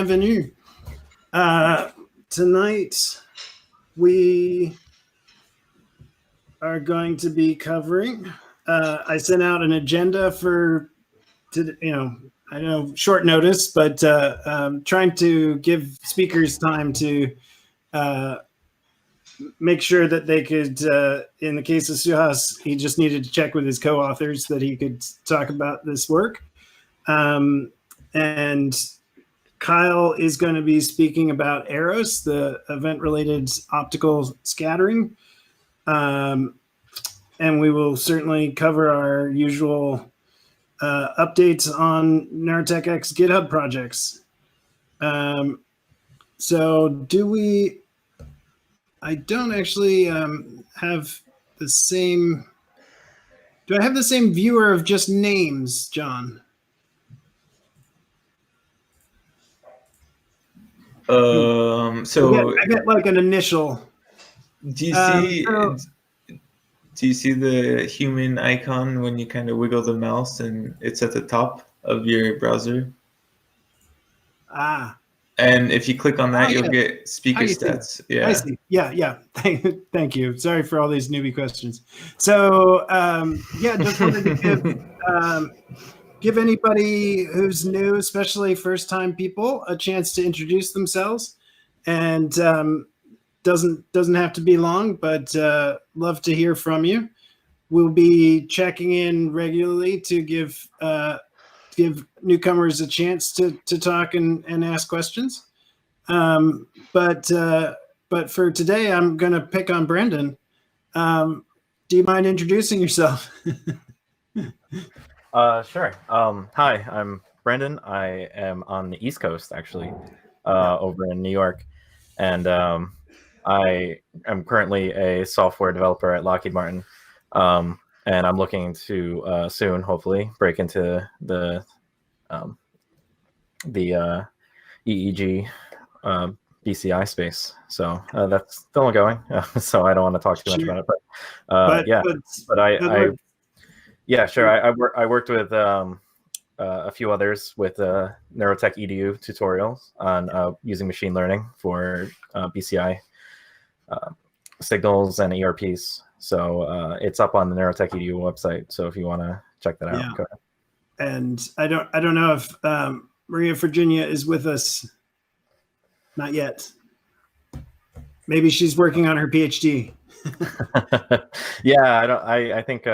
bienvenue. Tonight we are going to be covering. I sent out an agenda for, I know short notice, but trying to give speakers time to make sure that they could, in the case of Suhas, he just needed to check with his co-authors that he could talk about this work. And Kyle is going to be speaking about Erps, the event-related optical scattering. And we will certainly cover our usual updates on NeurotechX GitHub projects. So do we... I don't actually have the same... Do I have the same viewer of just names, John? So I get like an initial. Do you see the human icon when you kind of wiggle the mouse and it's at the top of your browser? Ah. And if you click on that, you'll get speaker stats. Yeah. I see. Yeah. Thank you. Sorry for all these newbie questions. So just wanted to give anybody who's new, especially first-time people, a chance to introduce themselves. And doesn't have to be long, but love to hear from you. We'll be checking in regularly to give newcomers a chance to talk and ask questions. But for today, I'm going to pick on Brendan. Do you mind introducing yourself? Sure. Hi, I'm Brendan. I am on the East Coast, actually, over in New York. And I am currently a software developer at Lockheed Martin. And I'm looking to soon, hopefully, break into the EEG BCI space. So that's still ongoing. So I don't want to talk too much about it. I worked with a few others with Neurotech EDU tutorials on using machine learning for BCI signals and ERPs. So it's up on the Neurotech EDU website. So if you want to check that out, go ahead. And I don't know if Maria Virginia is with us. Not yet. Maybe she's working on her PhD. I think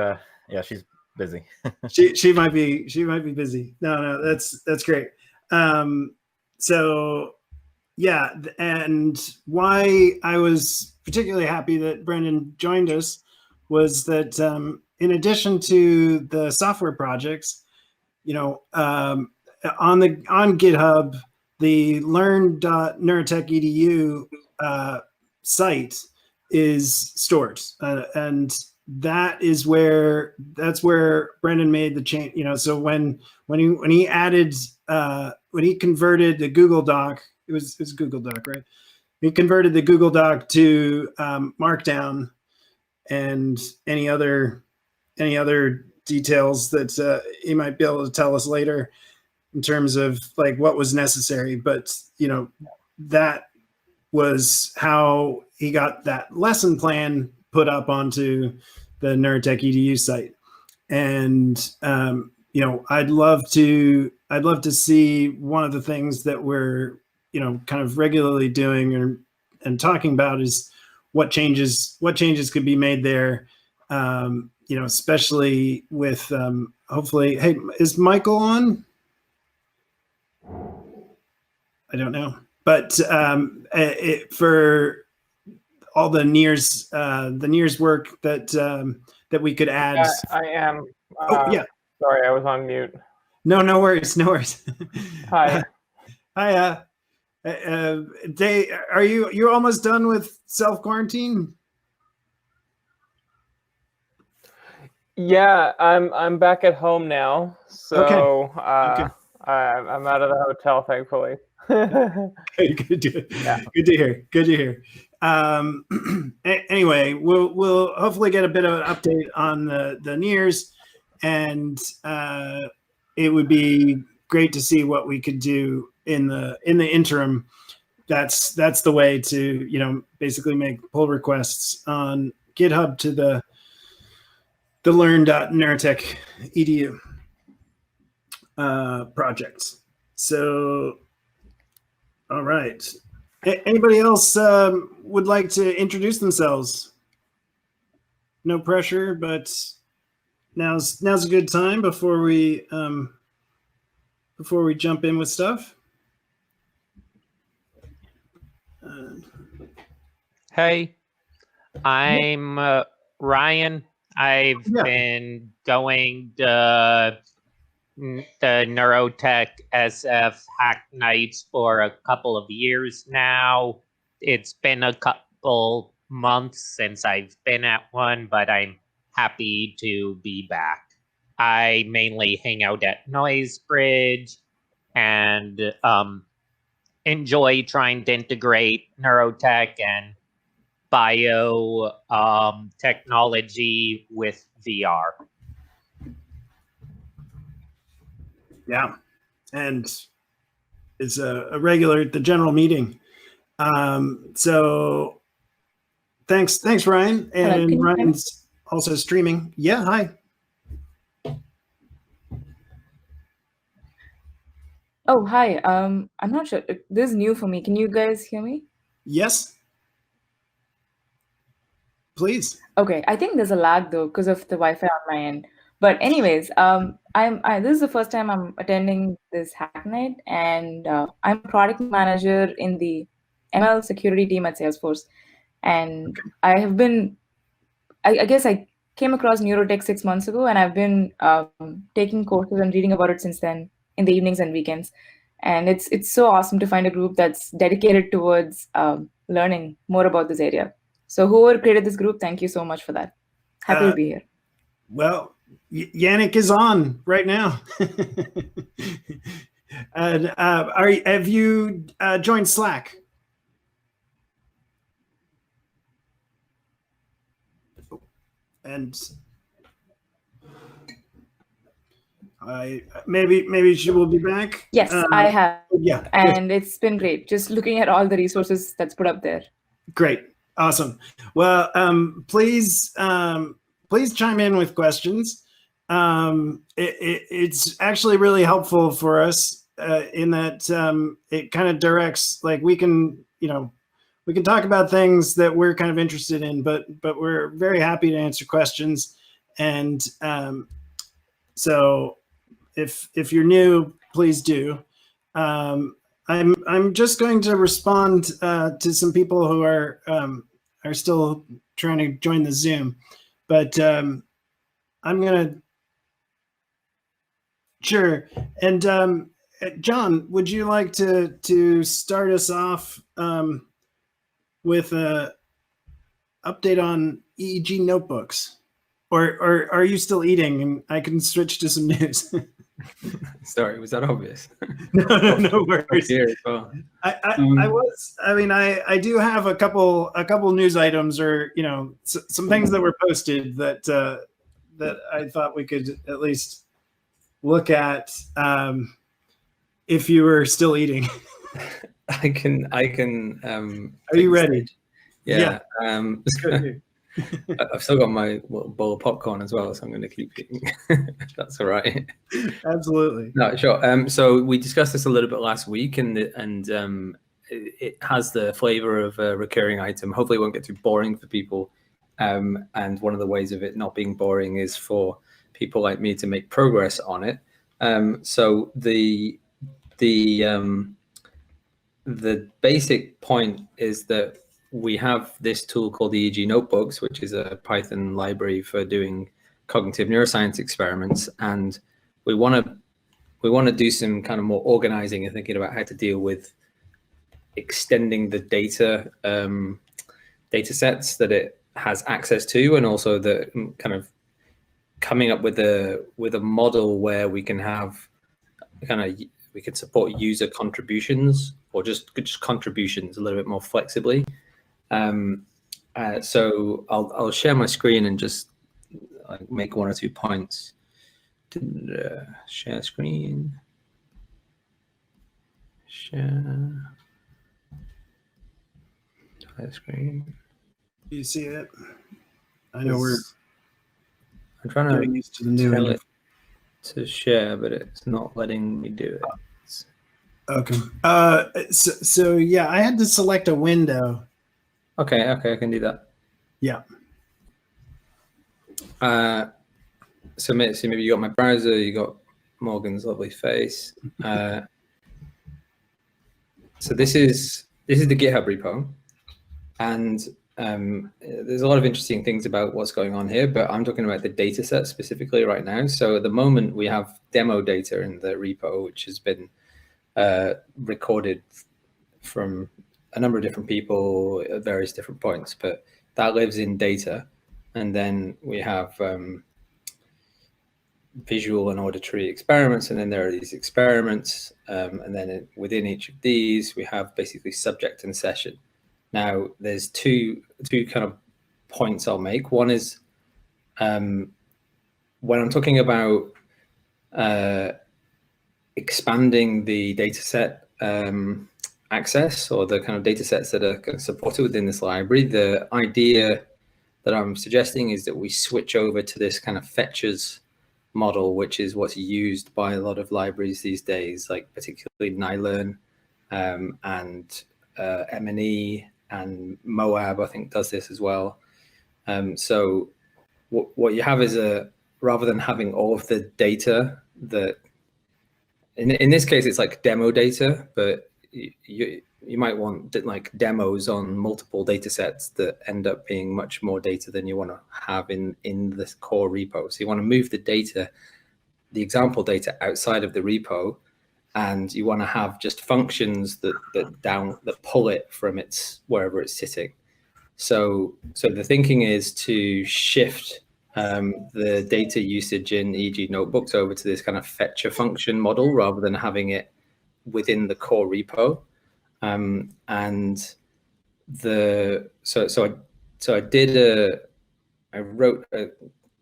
she's busy. she might be busy. No, that's great. And why I was particularly happy that Brendan joined us was that in addition to the software projects, on GitHub, the learn.neurotech.edu site is stored, and that's where Brendan made the change. So when he added when he converted the Google Doc, it was Google Doc, right? He converted the Google Doc to Markdown, and any other details that he might be able to tell us later in terms of like what was necessary. But that was how he got that lesson plan put up onto the Neurotech EDU site. And I'd love to see one of the things that we're kind of regularly doing and talking about is what changes could be made there. Especially with hopefully, hey, is Michael on? I don't know, but for all the NERS work that we could add. I am. Yeah. Sorry, I was on mute. No worries. Hi. Hi. Are you're almost done with self-quarantine? Yeah, I'm back at home now, so okay. I'm out of the hotel, thankfully. Good to hear. Anyway, we'll hopefully get a bit of an update on the NERS, and it would be great to see what we could do in the interim, that's the way to basically make pull requests on GitHub to the learn.neurotech.edu projects. So, all right. Anybody else would like to introduce themselves? No pressure, but now's a good time before we jump in with stuff. Hey, I'm Ryan. I've Yeah. been going the Neurotech SF Hack Nights for a couple of years now. It's been a couple months since I've been at one, but I'm happy to be back. I mainly hang out at Noisebridge and enjoy trying to integrate neurotech and bio technology with VR. Yeah, and it's a regular at the general meeting. So thanks, Ryan. And Hello, Ryan's also streaming. Yeah, hi. Oh, hi. I'm not sure. This is new for me. Can you guys hear me? Yes. Please. Okay, I think there's a lag though because of the Wi-Fi on my end. But anyways, this is the first time I'm attending this hack night, and I'm product manager in the ML security team at Salesforce. And I have been, I guess I came across Neurotech 6 months ago, and I've been taking courses and reading about it since then in the evenings and weekends. And it's so awesome to find a group that's dedicated towards learning more about this area. So whoever created this group, thank you so much for that. Happy to be here. Well, Yannick is on right now. And have you joined Slack? And maybe she will be back. Yes, I have. Yeah, and it's been great just looking at all the resources that's put up there. Great, awesome. Well, please chime in with questions. It's actually really helpful for us in that it kind of directs, like we can talk about things that we're kind of interested in, but we're very happy to answer questions. And so if you're new, please do. I'm just going to respond to some people who are still trying to join the Zoom, but I'm gonna. Sure. And John, would you like to start us off with a update on EEG notebooks, or are you still eating? And I can switch to some news. Sorry, was that obvious? No worries. Here as well. I do have a couple news items, or some things that were posted that I thought we could at least look at if you were still eating. I can. Are you ready? Yeah. I've still got my bowl of popcorn as well, so I'm going to keep eating. That's all right. Absolutely. No, sure. So we discussed this a little bit last week, and it has the flavor of a recurring item. Hopefully, it won't get too boring for people. And one of the ways of it not being boring is for people like me to make progress on it. So the basic point is that we have this tool called EEG Notebooks, which is a Python library for doing cognitive neuroscience experiments, and we want to do some kind of more organizing and thinking about how to deal with extending the data sets that it has access to, and also the kind of coming up with a model where we can have we can support user contributions, or just contributions a little bit more flexibly. So I'll share my screen and just make one or two points. Share screen. Share. Entire screen. Do you see it? I know we're I'm trying getting to used to the new tell interface. it to share, but it's not letting me do it. Okay. So yeah, I had to select a window. Okay, I can do that. Yeah. So maybe you got my browser, you got Morgan's lovely face. So this is the GitHub repo, and there's a lot of interesting things about what's going on here, but I'm talking about the data set specifically right now. So at the moment we have demo data in the repo, which has been recorded from a number of different people at various different points, but that lives in data. And then we have visual and auditory experiments, and then there are these experiments, and then within each of these we have basically subject and session. Now there's two kind of points I'll make. One is when I'm talking about expanding the data set access, or the kind of data sets that are kind of supported within this library, the idea that I'm suggesting is that we switch over to this kind of fetchers model, which is what's used by a lot of libraries these days, like particularly Nylearn and M&E and Moab, I think, does this as well. So what you have is rather than having all of the data that, in this case, it's like demo data, but you might want like demos on multiple data sets that end up being much more data than you want to have in this core repo. So you want to move the data, the example data, outside of the repo, and you want to have just functions that pull it from wherever it's sitting. So the thinking is to shift the data usage in EEG notebooks over to this kind of fetcher function model rather than having it within the core repo. I wrote a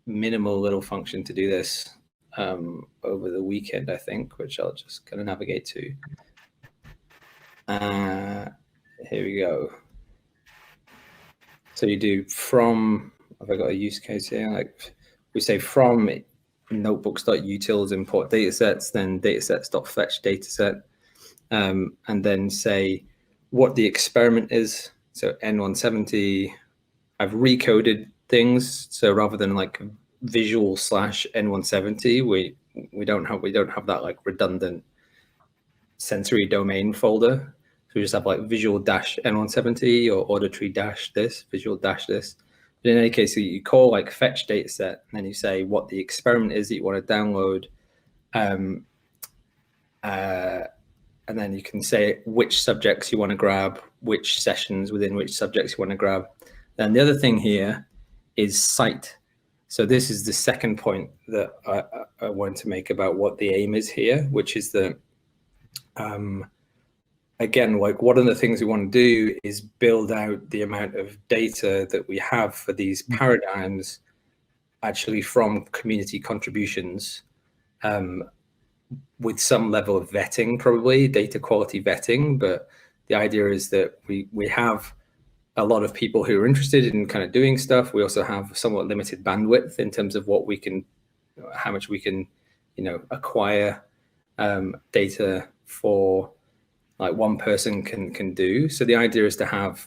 minimal little function to do this over the weekend, I think, which I'll just kind of navigate to. Here we go. So you do from, have I got a use case here? Like we say from notebooks.utils import datasets, then datasets.fetch dataset, and then say what the experiment is. So N170, I've recoded things. So rather than like visual / N170, we don't have that like redundant sensory domain folder. So we just have like visual -N170 or auditory this, visual this. But in any case, you call like fetch dataset, and then you say what the experiment is that you want to download. And then you can say which subjects you want to grab, which sessions within which subjects you want to grab. And the other thing here is site. So this is the second point that I want to make about what the aim is here, which is that, again, like one of the things we want to do is build out the amount of data that we have for these paradigms actually from community contributions, with some level of vetting, probably data quality vetting. But the idea is that we have a lot of people who are interested in kind of doing stuff. We also have somewhat limited bandwidth in terms of how much we can, acquire data for, like one person can do. So the idea is to have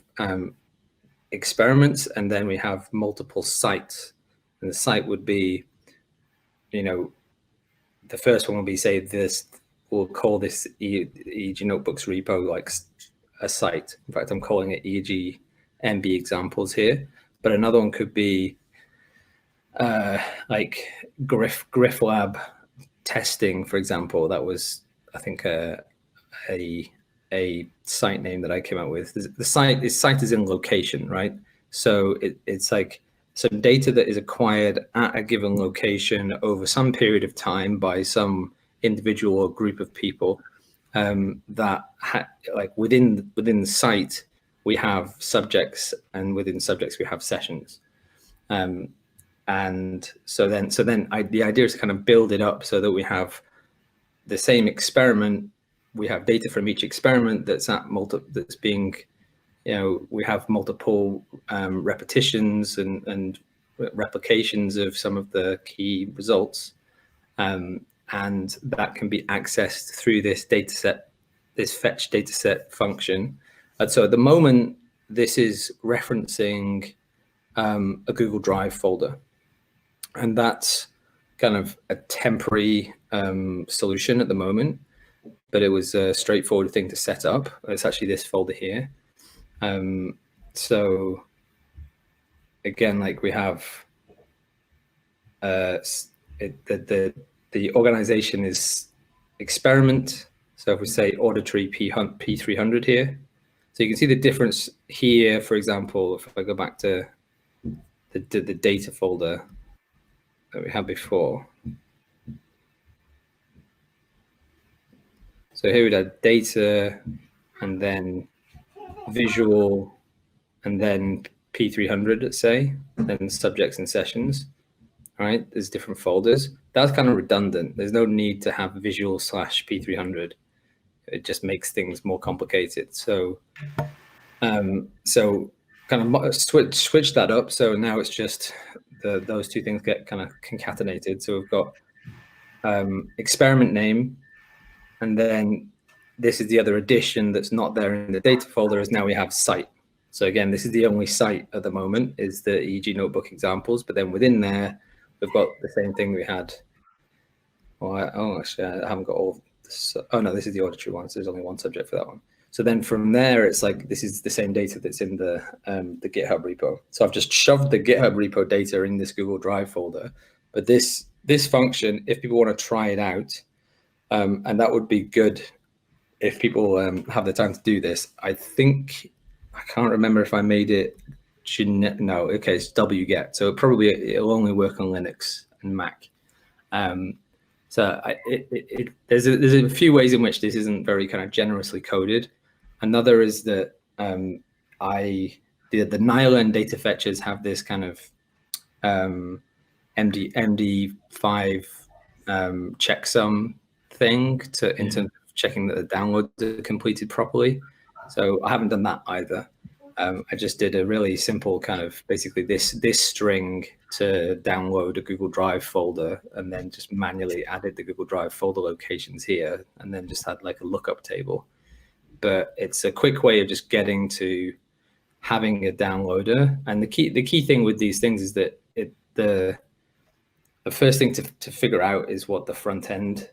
experiments, and then we have multiple sites. And the site would be, the first one will be, say, we'll call this EEG notebooks repo like a site. In fact, I'm calling it EEG MB examples here. But another one could be like Griff Lab testing, for example. That was, I think, a site name that I came up with. The site is in location, right? So it's like some data that is acquired at a given location over some period of time by some individual or group of people, that like within the site we have subjects, and within subjects we have sessions. And so then the idea is to kind of build it up so that we have the same experiment we have data from each experiment that's that's being, we have multiple repetitions and replications of some of the key results, and that can be accessed through this dataset, this fetch dataset function. And so at the moment, this is referencing a Google Drive folder, and that's kind of a temporary solution at the moment, but it was a straightforward thing to set up. It's actually this folder here. So again, like we have the organization is experiment. So if we say auditory P300 here, so you can see the difference here. For example, if I go back to the data folder that we had before. So here we had data, and then visual, and then P300, let's say, and then subjects and sessions, right? There's different folders. That's kind of redundant. There's no need to have visual / P300. It just makes things more complicated. So, so kind of switch that up. So now it's just those two things get kind of concatenated. So we've got experiment name, and then this is the other addition that's not there in the data folder, is now we have site. So again, this is the only site at the moment, is the EEG notebook examples, but then within there, we've got the same thing we had. Oh, actually, I haven't got all this. Oh no, this is the auditory one, so there's only one subject for that one. So then from there, it's like, this is the same data that's in the GitHub repo. So I've just shoved the GitHub repo data in this Google Drive folder, but this function, if people want to try it out, and that would be good if people have the time to do this. I think, I can't remember if I made it, no, okay, it's wget. So it'll only work on Linux and Mac. So there's a few ways in which this isn't very kind of generously coded. Another is that the Nylon data fetchers have this kind of MD5 checksum thing in terms of checking that the downloads are completed properly. So I haven't done that either. I just did a really simple kind of basically this string to download a Google Drive folder, and then just manually added the Google Drive folder locations here, and then just had like a lookup table. But it's a quick way of just getting to having a downloader. And the key thing with these things is that the first thing to figure out is what the front end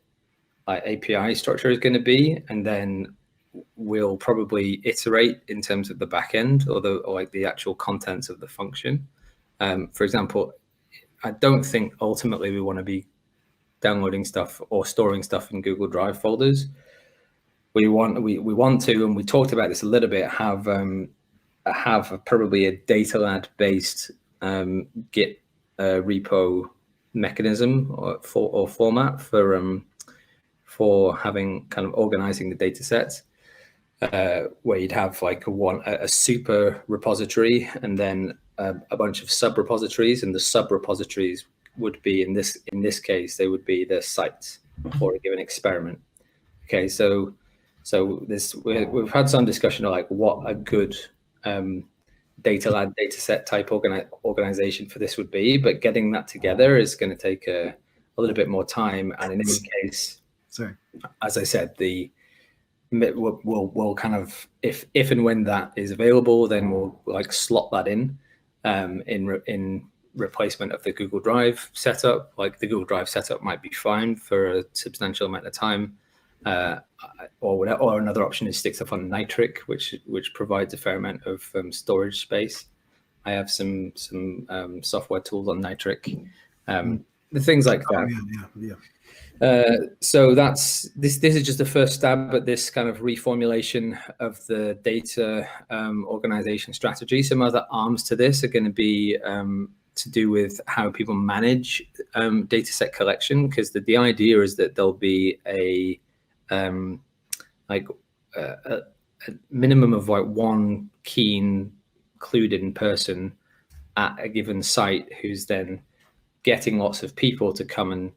API structure is going to be, and then we'll probably iterate in terms of the back end or the actual contents of the function. For example, I don't think ultimately we want to be downloading stuff or storing stuff in Google Drive folders. We want to, and we talked about this a little bit, have probably a DataLad based Git repo mechanism or format for having kind of organizing the data sets, where you'd have like a super repository and then a bunch of sub repositories, and the sub repositories would be in this case they would be the sites for a given experiment. Okay, so we've had some discussion of like what a good DataLad dataset type organization for this would be, but getting that together is going to take a little bit more time. And in any case, as I said, we'll kind of, if and when that is available, then we'll like slot that in replacement of the Google Drive setup. Like the Google Drive setup might be fine for a substantial amount of time. Or another option is stick stuff on Nitric, which provides a fair amount of storage space. I have some software tools on Nitric, the things like that. So this is just the first stab at this kind of reformulaation of the data organization strategy. Some other arms to this are going to be to do with how people manage data set collection, because the idea is that there'll be a minimum of like one keen, clued-in person at a given site who's then getting lots of people to come and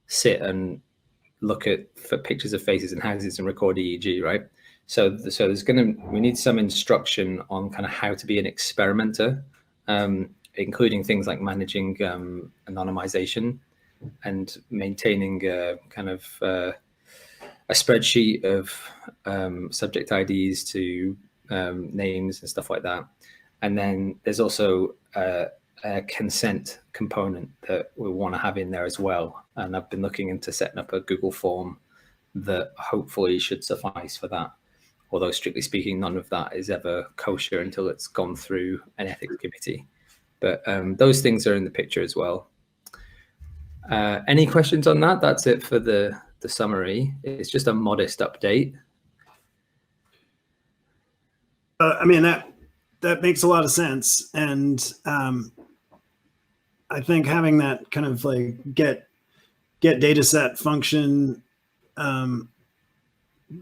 sit and look at for pictures of faces and houses and record EEG, right? So we need some instruction on kind of how to be an experimenter, including things like managing anonymization and maintaining kind of a spreadsheet of subject IDs to names and stuff like that. And then there's also a consent component that we want to have in there as well. And I've been looking into setting up a Google form that hopefully should suffice for that. Although strictly speaking, none of that is ever kosher until it's gone through an ethics committee. But those things are in the picture as well. Any questions on that? That's it for the summary. It's just a modest update. I mean, that makes a lot of sense. And I think having that kind of like get data set function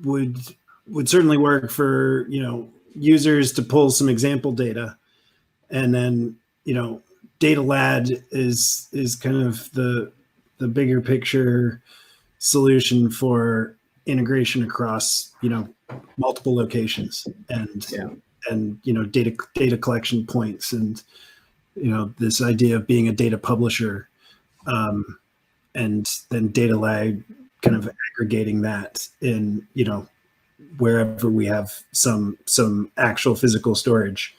would certainly work for, users to pull some example data. And then, data lad is kind of the bigger picture solution for integration across, multiple locations and data collection points, and this idea of being a data publisher, and then data lab kind of aggregating that in wherever we have some actual physical storage.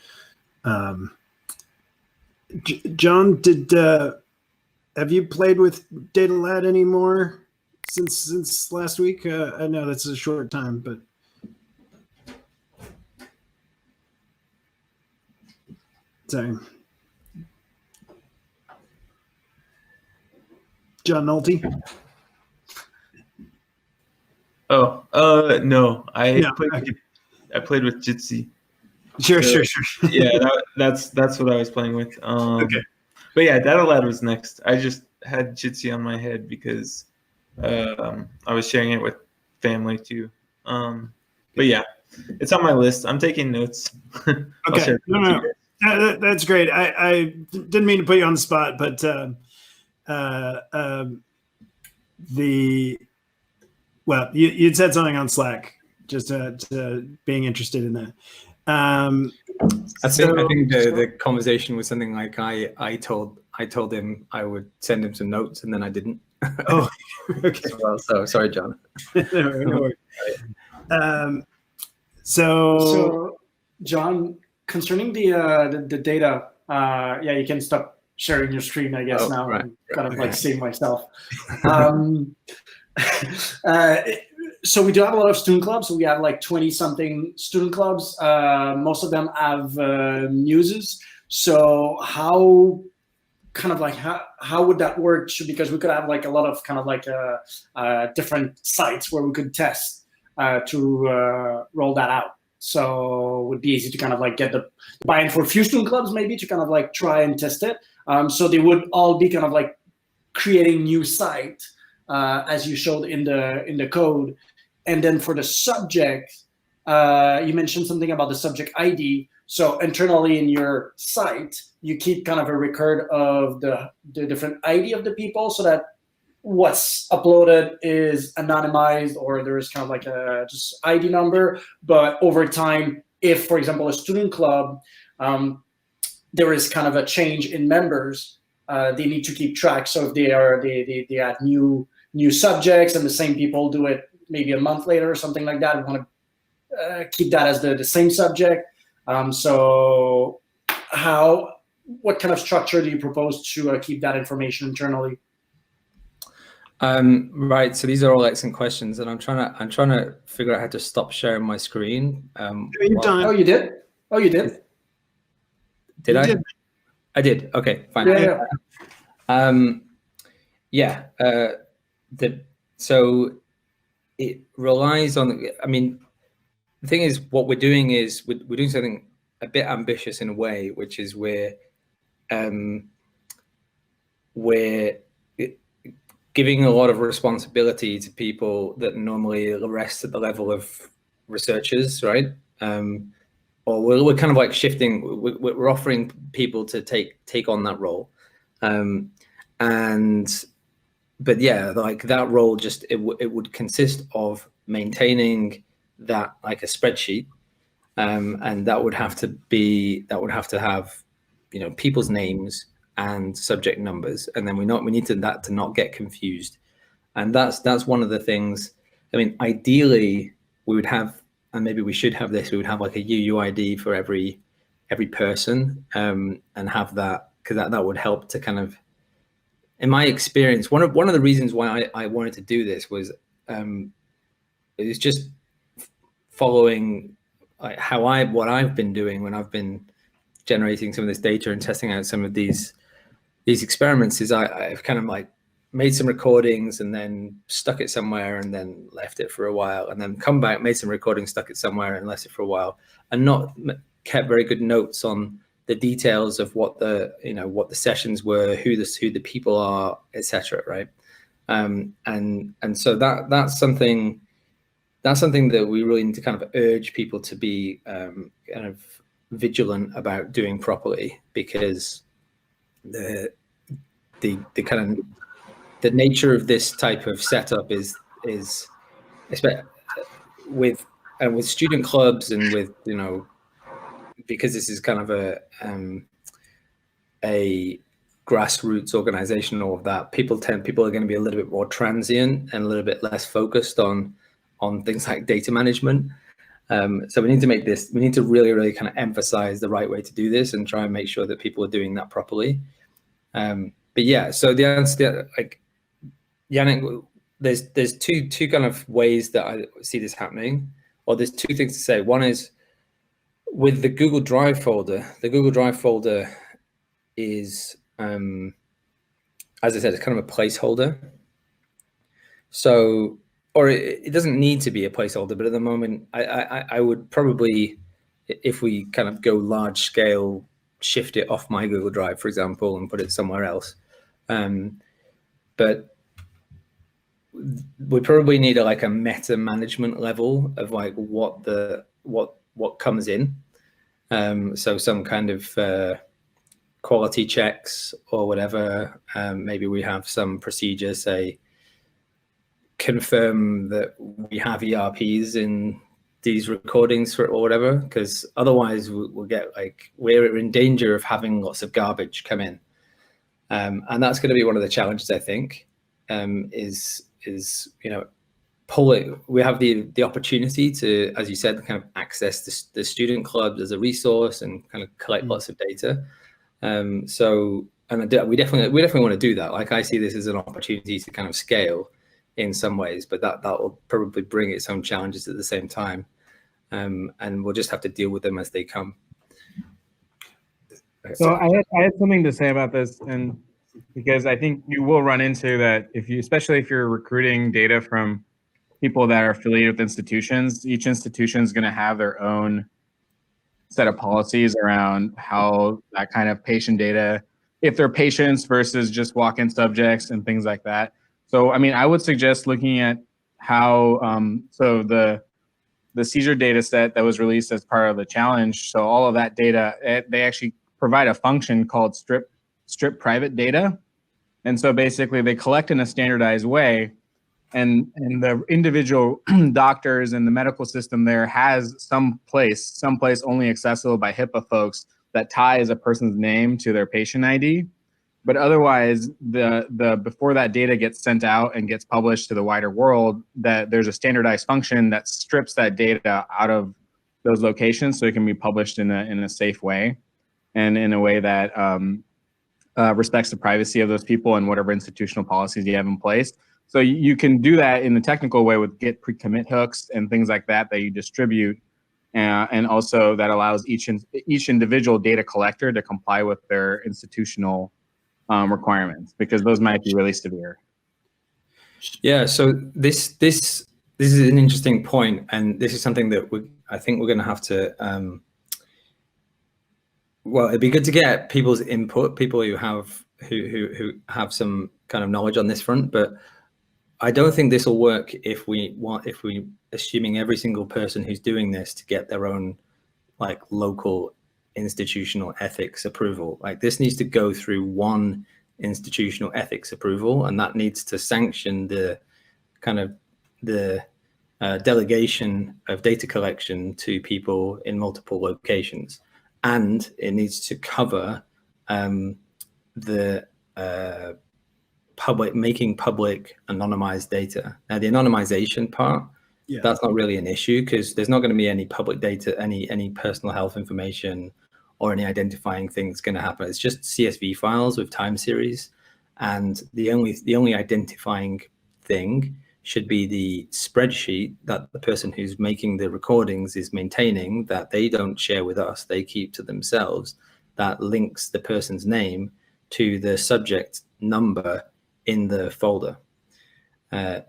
John, have you played with data lab anymore since last week? I know that's a short time, but sorry. John Nolte? Oh, no. I Yeah, okay. played with Jitsi. Sure. Yeah, that's what I was playing with. Okay. But yeah, Data Lad was next. I just had Jitsi on my head because I was sharing it with family too. But yeah, it's on my list. I'm taking notes. I'll Okay. share it with you guys. That's great. I didn't mean to put you on the spot, but you'd said something on Slack, just to being interested in that. I think the conversation was something like I told him I would send him some notes, and then I didn't. Oh, okay. So sorry, John. No worries. So John, concerning the data, you can stop sharing your screen, I guess. Now right. I'm kind of like seeing myself. So we do have a lot of student clubs. We have like 20-something student clubs. Most of them have muses. So how would that work? Because we could have like a lot of kind of like different sites where we could test to roll that out. So it would be easy to kind of like get the buy-in for a few student clubs, maybe to kind of like try and test it. So they would all be kind of like creating new site, as you showed in the code. And then for the subject, you mentioned something about the subject ID. So internally in your site, you keep kind of a record of the different ID of the people, so that what's uploaded is anonymized, or there is kind of like a just ID number. But over time, if, for example, a student club, there is kind of a change in members, they need to keep track. So if they add new subjects and the same people do it maybe a month later or something like that, we want to keep that as the same subject. So what kind of structure do you propose to keep that information internally? Right. So these are all excellent questions, and I'm trying to figure out how to stop sharing my screen. you've done it. Oh, you did? Oh, you did? Did You I? did. I did. Okay, fine. Yeah. So it relies on. I mean, the thing is, what we're doing is we're doing something a bit ambitious in a way, which is we're giving a lot of responsibility to people that normally rest at the level of researchers, right? Or we're kind of like shifting. We're offering people to take on that role, and but yeah, like that role just it would consist of maintaining that like a spreadsheet, and that would have to have, you know, people's names and subject numbers, and then we need that to not get confused. And that's one of the things. I mean, ideally we would have, and maybe we should have this, we would have like a UUID for every person, and have that, because that would help to kind of, in my experience, one of the reasons why I wanted to do this was it's just following like what I've been doing when I've been generating some of this data and testing out some of these experiments. Is I've kind of like made some recordings and then stuck it somewhere and then left it for a while, and then come back, made some recordings, stuck it somewhere and left it for a while, and not kept very good notes on the details of what the sessions were, who the people are, etc. Right, and so that's something that we really need to kind of urge people to be kind of vigilant about doing properly, because the kind of the nature of this type of setup is with student clubs and with, you know, because this is kind of a grassroots organization, all of that, people are going to be a little bit more transient and a little bit less focused on things like data management. So we need to really, really kind of emphasize the right way to do this and try and make sure that people are doing that properly. But yeah, so the answer, like Yannick, there's two kind of ways that I see this happening, or there's two things to say. One is with the Google Drive folder. The Google Drive folder is, as I said, it's kind of a placeholder. So, or it doesn't need to be a placeholder, but at the moment, I would probably, if we kind of go large scale, shift it off my Google Drive, for example, and put it somewhere else. But we probably need a meta management level of like what comes in. So some kind of quality checks or whatever. Maybe we have some procedure, say, confirm that we have ERPs in these recordings or whatever, because otherwise we'll get we're in danger of having lots of garbage come in. And that's going to be one of the challenges, I think, is we have the opportunity to, as you said, kind of access the student clubs as a resource and kind of collect lots of data. We definitely want to do that. Like, I see this as an opportunity to kind of scale in some ways, but that will probably bring its own challenges at the same time. And we'll just have to deal with them as they come. So I had something to say about this, and because I think you will run into that especially if you're recruiting data from people that are affiliated with institutions. Each institution is going to have their own set of policies around how that kind of patient data, if they're patients versus just walk-in subjects and things like that. So, I mean, I would suggest looking at how, so the seizure data set that was released as part of the challenge. So all of that data, they actually provide a function called strip private data. And so basically they collect in a standardized way, and the individual doctors and the medical system there has some place only accessible by HIPAA folks that ties a person's name to their patient ID. But otherwise, before that data gets sent out and gets published to the wider world, that there's a standardized function that strips that data out of those locations so it can be published in a safe way, and in a way that respects the privacy of those people and whatever institutional policies you have in place. So you can do that in the technical way with Git pre-commit hooks and things like that you distribute, and also that allows each individual data collector to comply with their institutional requirements, because those might be really severe. Yeah, so this is an interesting point, and this is something that I think we're going to have to. Well, it'd be good to get people's input, people who have some kind of knowledge on this front, but I don't think this will work if we assuming every single person who's doing this to get their own local institutional ethics approval. Like, this needs to go through one institutional ethics approval, and that needs to sanction the kind of the delegation of data collection to people in multiple locations, and it needs to cover the making public anonymized data. Now, the anonymization part, that's not really an issue because there's not going to be any public data, any personal health information or any identifying things going to happen. It's just CSV files with time series, and the only identifying thing should be the spreadsheet that the person who's making the recordings is maintaining, that they don't share with us, they keep to themselves, that links the person's name to the subject number in the folder.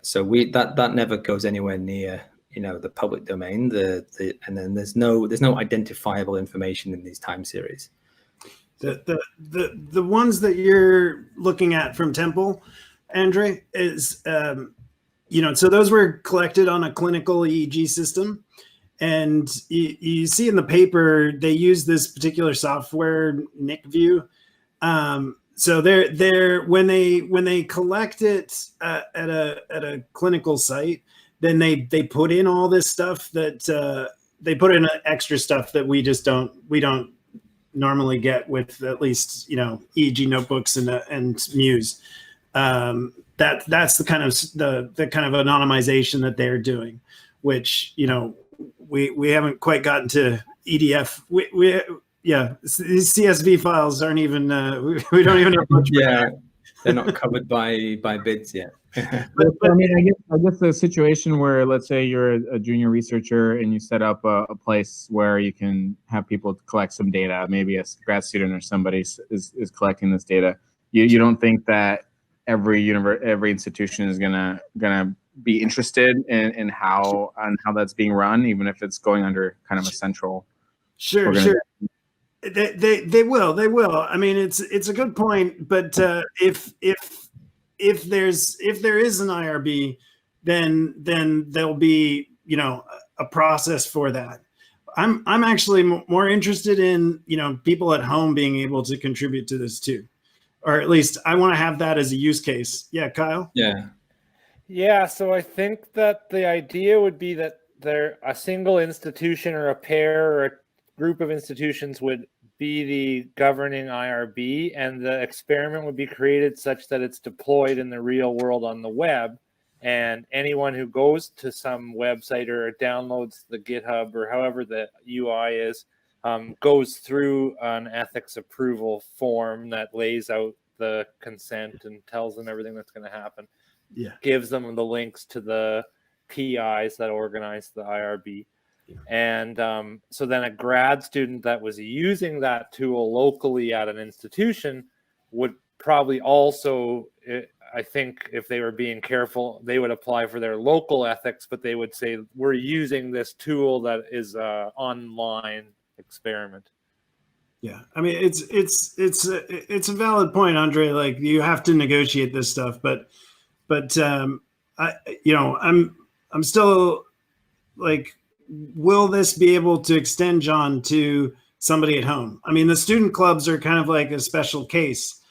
So that never goes anywhere near, the public domain. And then there's no identifiable information in these time series. The ones that you're looking at from Temple, Andre, is so those were collected on a clinical EEG system, and you see in the paper they use this particular software, NICView. So they're when they collect it at a clinical site, then they put in all this stuff that they put in extra stuff that we don't normally get with at least EEG notebooks and Muse. That's the kind of anonymization that they're doing, which we haven't quite gotten to EDF. These CSV files aren't even we don't even have much. They're not covered by bids yet. But I mean, I guess the situation where, let's say you're a junior researcher and you set up a place where you can have people collect some data, maybe a grad student or somebody is collecting this data. You don't think that every institution is gonna be interested in how that's being run, even if it's going under kind of a central. Sure. They will. I mean, it's a good point, but if there is an IRB, then there'll be a process for that. I'm actually more interested in people at home being able to contribute to this too, or at least I want to have that as a use case. Yeah, Kyle. Yeah. So I think that the idea would be that a single institution or a pair or a group of institutions would be the governing IRB, and the experiment would be created such that it's deployed in the real world on the web, and anyone who goes to some website or downloads the GitHub or however the UI is goes through an ethics approval form that lays out the consent and tells them everything that's going to happen. Gives them the links to the PIs that organize the IRB. And so then a grad student that was using that tool locally at an institution would probably also, I think if they were being careful, they would apply for their local ethics, but they would say, we're using this tool that is an online experiment. Yeah, I mean, it's a valid point, Andre. Like, you have to negotiate this stuff, but I'm still like, will this be able to extend, John, to somebody at home? I mean, the student clubs are kind of like a special case.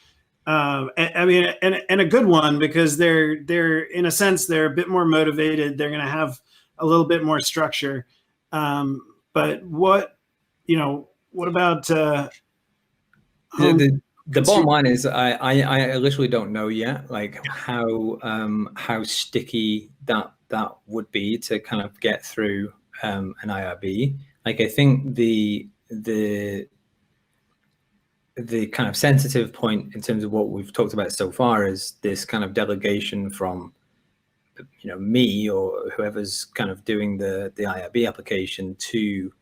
I mean, and a good one, because they're in a sense, they're a bit more motivated. They're going to have a little bit more structure. But what about the bottom line is I literally don't know yet, like how sticky that would be to kind of get through an IRB. Like, I think the kind of sensitive point in terms of what we've talked about so far is this kind of delegation from me or whoever's kind of doing the IRB application to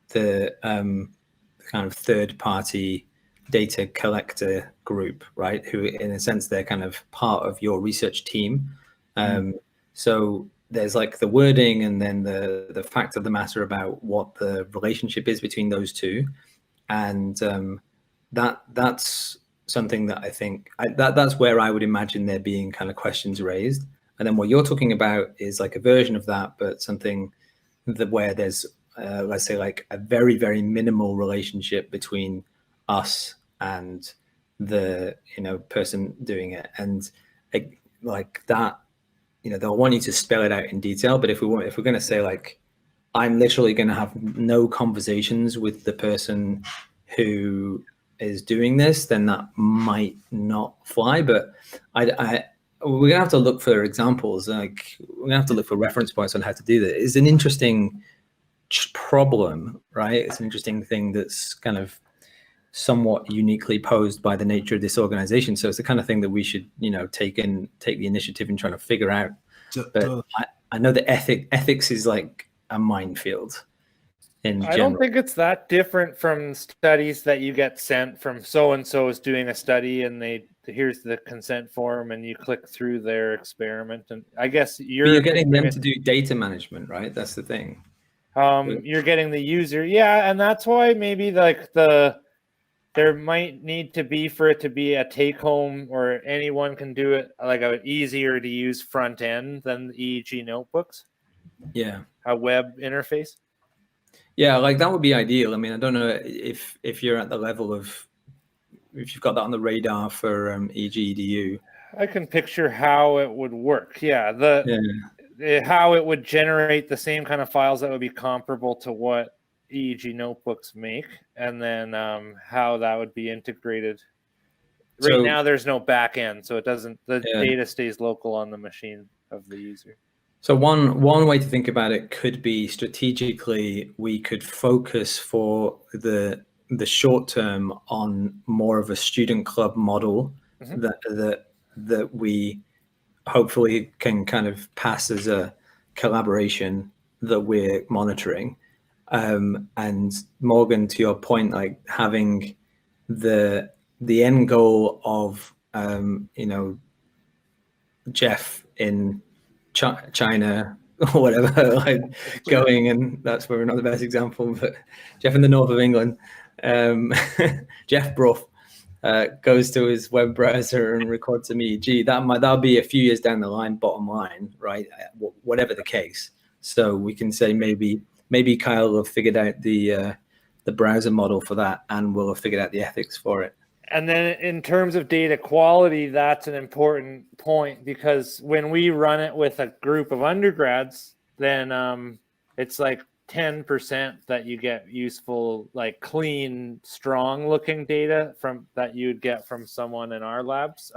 the kind of third party data collector group, right? Who, in a sense, they're kind of part of your research team. So there's like the wording and then the fact of the matter about what the relationship is between those two. And that's something that I think that's where I would imagine there being kind of questions raised. And then what you're talking about is like a version of that, but something where there's, let's say, like a very, very minimal relationship between us and the person doing it, and like that, they'll want you to spell it out in detail. But if we're going to say like, I'm literally going to have no conversations with the person who is doing this, then that might not fly. But we're gonna have to look for examples. Like we're gonna have to look for reference points on how to do that. It's an interesting problem, right? It's an interesting thing that's kind of somewhat uniquely posed by the nature of this organization. So it's the kind of thing that we should, take the initiative in trying to figure out. But I know that ethics is like a minefield. I don't think it's that different from studies that you get sent from so-and-so is doing a study and here's the consent form and you click through their experiment. And I guess you're getting them to do data management, right? That's the thing. You're getting the user. Yeah. And that's why maybe like there might need to be, for it to be a take home or anyone can do it, like an easier to use front end than the EEG notebooks. Yeah. A web interface. Yeah, like that would be ideal. I mean, I don't know if you're at the level of, if you've got that on the radar for EEG-EDU. I can picture how it would work. Yeah, how it would generate the same kind of files that would be comparable to what EEG notebooks make, and then how that would be integrated. Right now, there's no back end, so it doesn't. The data stays local on the machine of the user. So one way to think about it could be strategically, we could focus for the short term on more of a student club model that we hopefully can kind of pass as a collaboration that we're monitoring. And Morgan, to your point, like having the end goal of Jeff in China or whatever, like going, and that's probably not the best example, but Jeff in the north of England, Jeff Bruff goes to his web browser and records some EEG. That'll be a few years down the line, bottom line, right? Whatever the case. So we can say maybe Kyle will have figured out the browser model for that, and we'll have figured out the ethics for it. And then in terms of data quality, that's an important point, because when we run it with a group of undergrads, then it's like 10% that you get useful, like clean, strong looking data from that you'd get from someone in our labs.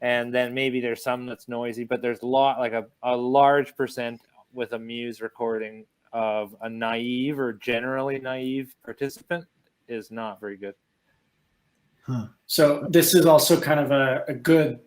And then maybe there's some that's noisy, but there's a large percent with a Muse recording of a naive or generally naive participant is not very good. Huh. So this is also kind of a good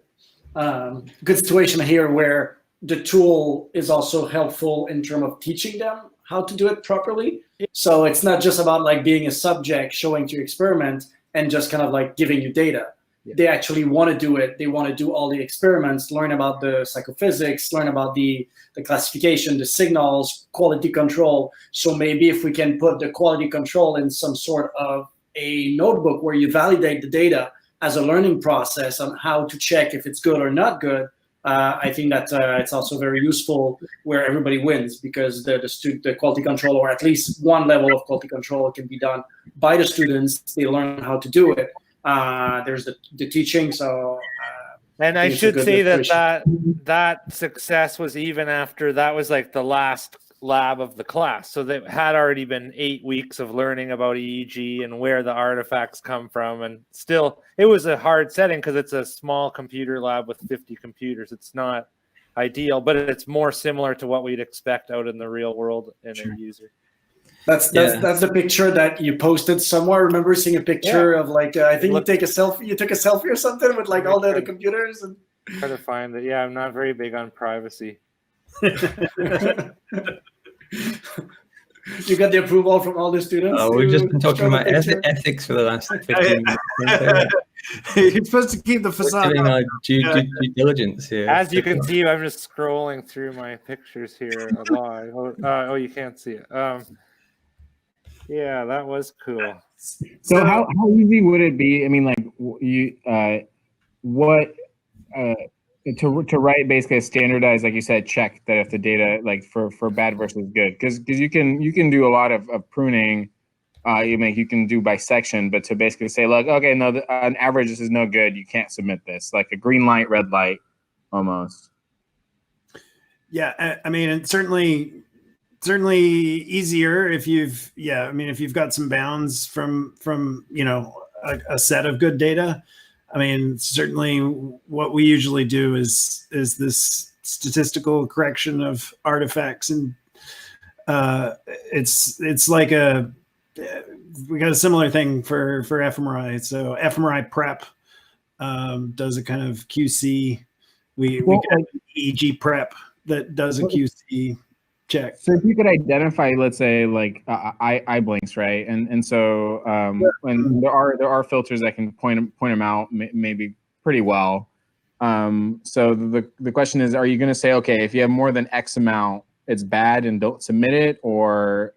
situation here where the tool is also helpful in terms of teaching them how to do it properly. So it's not just about like being a subject, showing to your experiment and just kind of like giving you data. They actually want to do it. They want to do all the experiments, learn about the psychophysics, learn about the classification, the signals, quality control. So maybe if we can put the quality control in some sort of a notebook where you validate the data as a learning process on how to check if it's good or not good, I think that it's also very useful where everybody wins, because the quality control, or at least one level of quality control, can be done by the students. They learn how to do it. There's the teaching. So, and I should say that success was even after that was like the last lab of the class. So there had already been 8 weeks of learning about EEG and where the artifacts come from. And still, it was a hard setting because it's a small computer lab with 50 computers. It's not ideal, but it's more similar to what we'd expect out in the real world in a user. That's the picture that you posted somewhere. I remember seeing a picture of like, I think you took a selfie or something with like all the computers. And try to find it. Yeah, I'm not very big on privacy. You got the approval from all the students? Oh, we've just been talking about ethics for the last 15 minutes. You're supposed to keep the facade. We're doing due diligence here. As you can see, I'm just scrolling through my pictures here a lot. Oh, you can't see it. Yeah, that was cool. So how easy would it be? I mean, like to write basically a standardized, like you said, check that if the data, like for bad versus good, because you can do a lot of pruning You can do by section, but to basically say, look, okay, no, on average, this is no good. You can't submit this. Like a green light, red light, almost. Yeah, I mean, it's certainly easier if you've if you've got some bounds from a set of good data. I mean, certainly what we usually do is this statistical correction of artifacts, and it's like we got a similar thing for Fmri. So Fmri prep does a kind of QC. We get EEG prep that does a QC check. So if you could identify, let's say, like eye blinks, right? And so when there are filters that can point them out maybe pretty well. So the question is, are you going to say, okay, if you have more than X amount, it's bad and don't submit it, or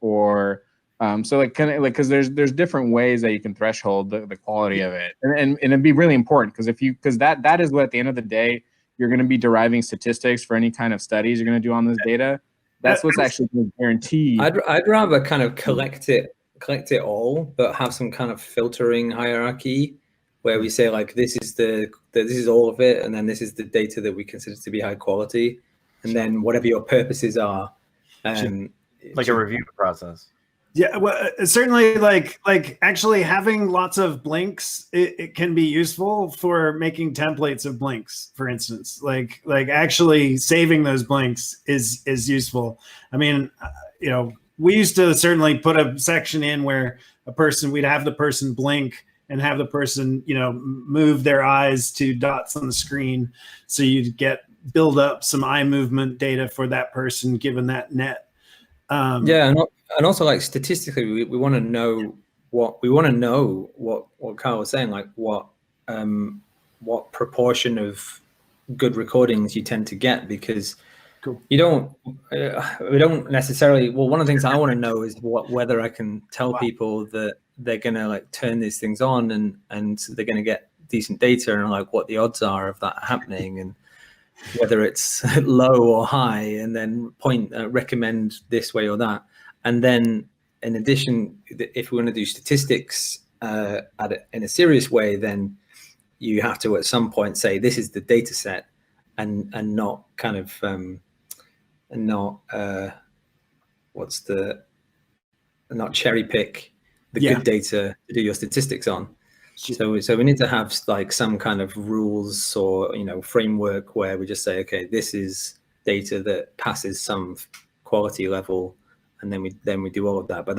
so like kind of like, because there's different ways that you can threshold the quality of it, and it'd be really important because that is what at the end of the day you're going to be deriving statistics for any kind of studies you're going to do on this data. That's what's actually guaranteed. I'd rather kind of collect it all, but have some kind of filtering hierarchy where we say like this is all of it, and then this is the data that we consider to be high quality, and then whatever your purposes are, like a review process. Yeah, well, certainly, like actually having lots of blinks, it can be useful for making templates of blinks, for instance. Like actually saving those blinks is useful. I mean, we used to certainly put a section in where we'd have the person blink and have the person, move their eyes to dots on the screen, so you'd build up some eye movement data for that person given that net. And also, like, statistically, we want to know what Carl was saying, like what proportion of good recordings you tend to get, because we don't necessarily. Well, one of the things I want to know is whether I can tell people that they're gonna like turn these things on and they're gonna get decent data, and like what the odds are of that happening, and whether it's low or high, and then recommend this way or that. And then in addition, if we want to do statistics in a serious way, then you have to at some point say this is the data set, and not kind of not cherry pick the good data to do your statistics on. So we need to have like some kind of rules or framework where we just say, okay, this is data that passes some quality level, and then we do all of that. But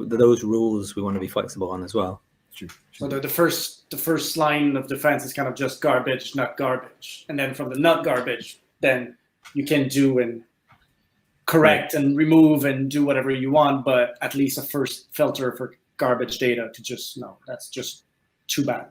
those rules we want to be flexible on as well. So the first line of defense is kind of just garbage, not garbage, and then from the not garbage, then you can do and correct and remove and do whatever you want. But at least a first filter for garbage data to just no, that's just too bad.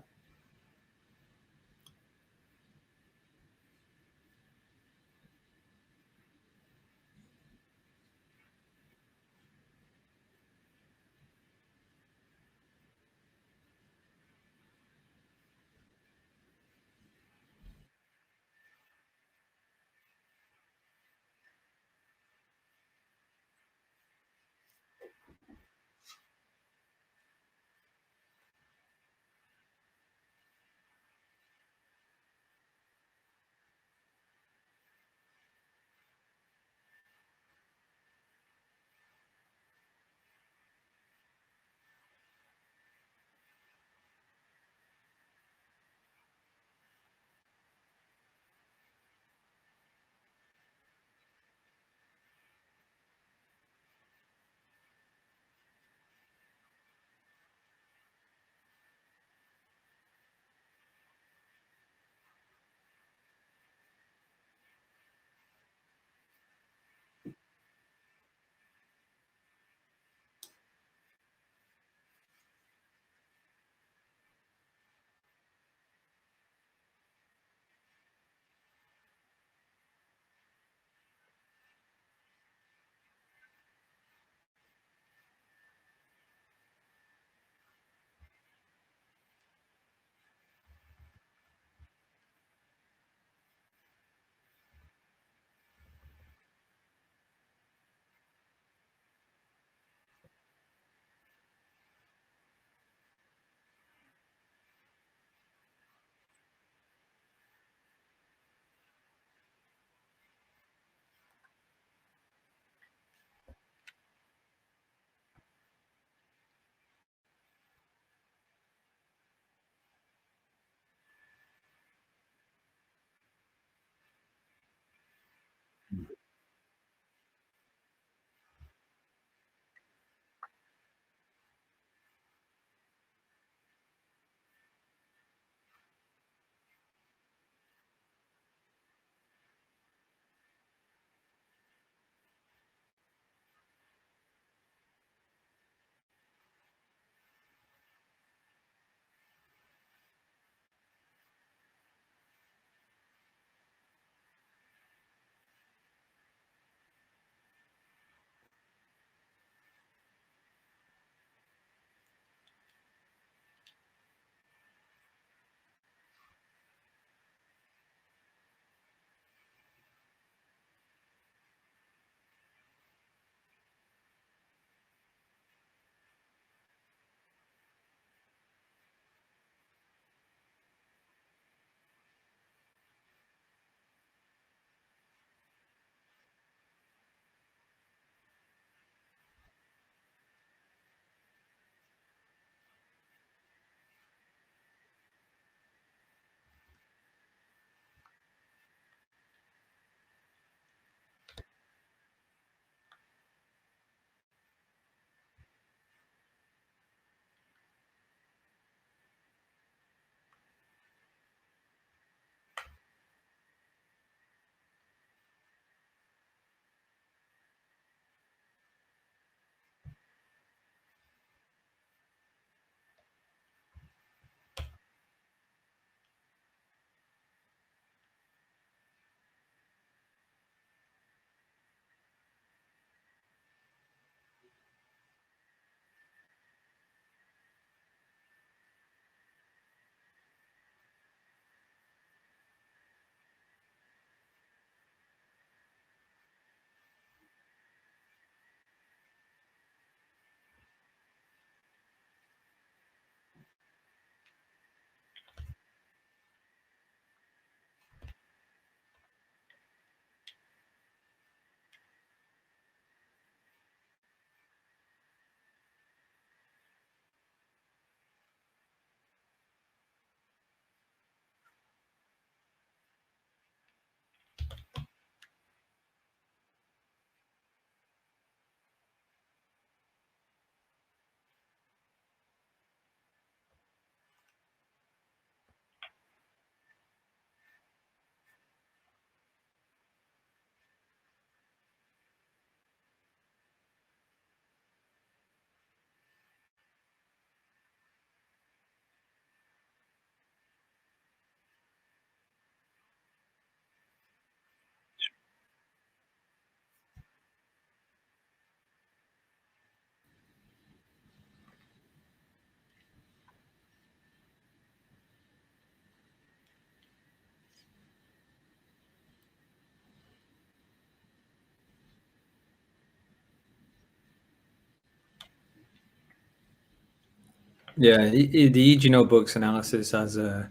Yeah, the EG notebooks analysis has a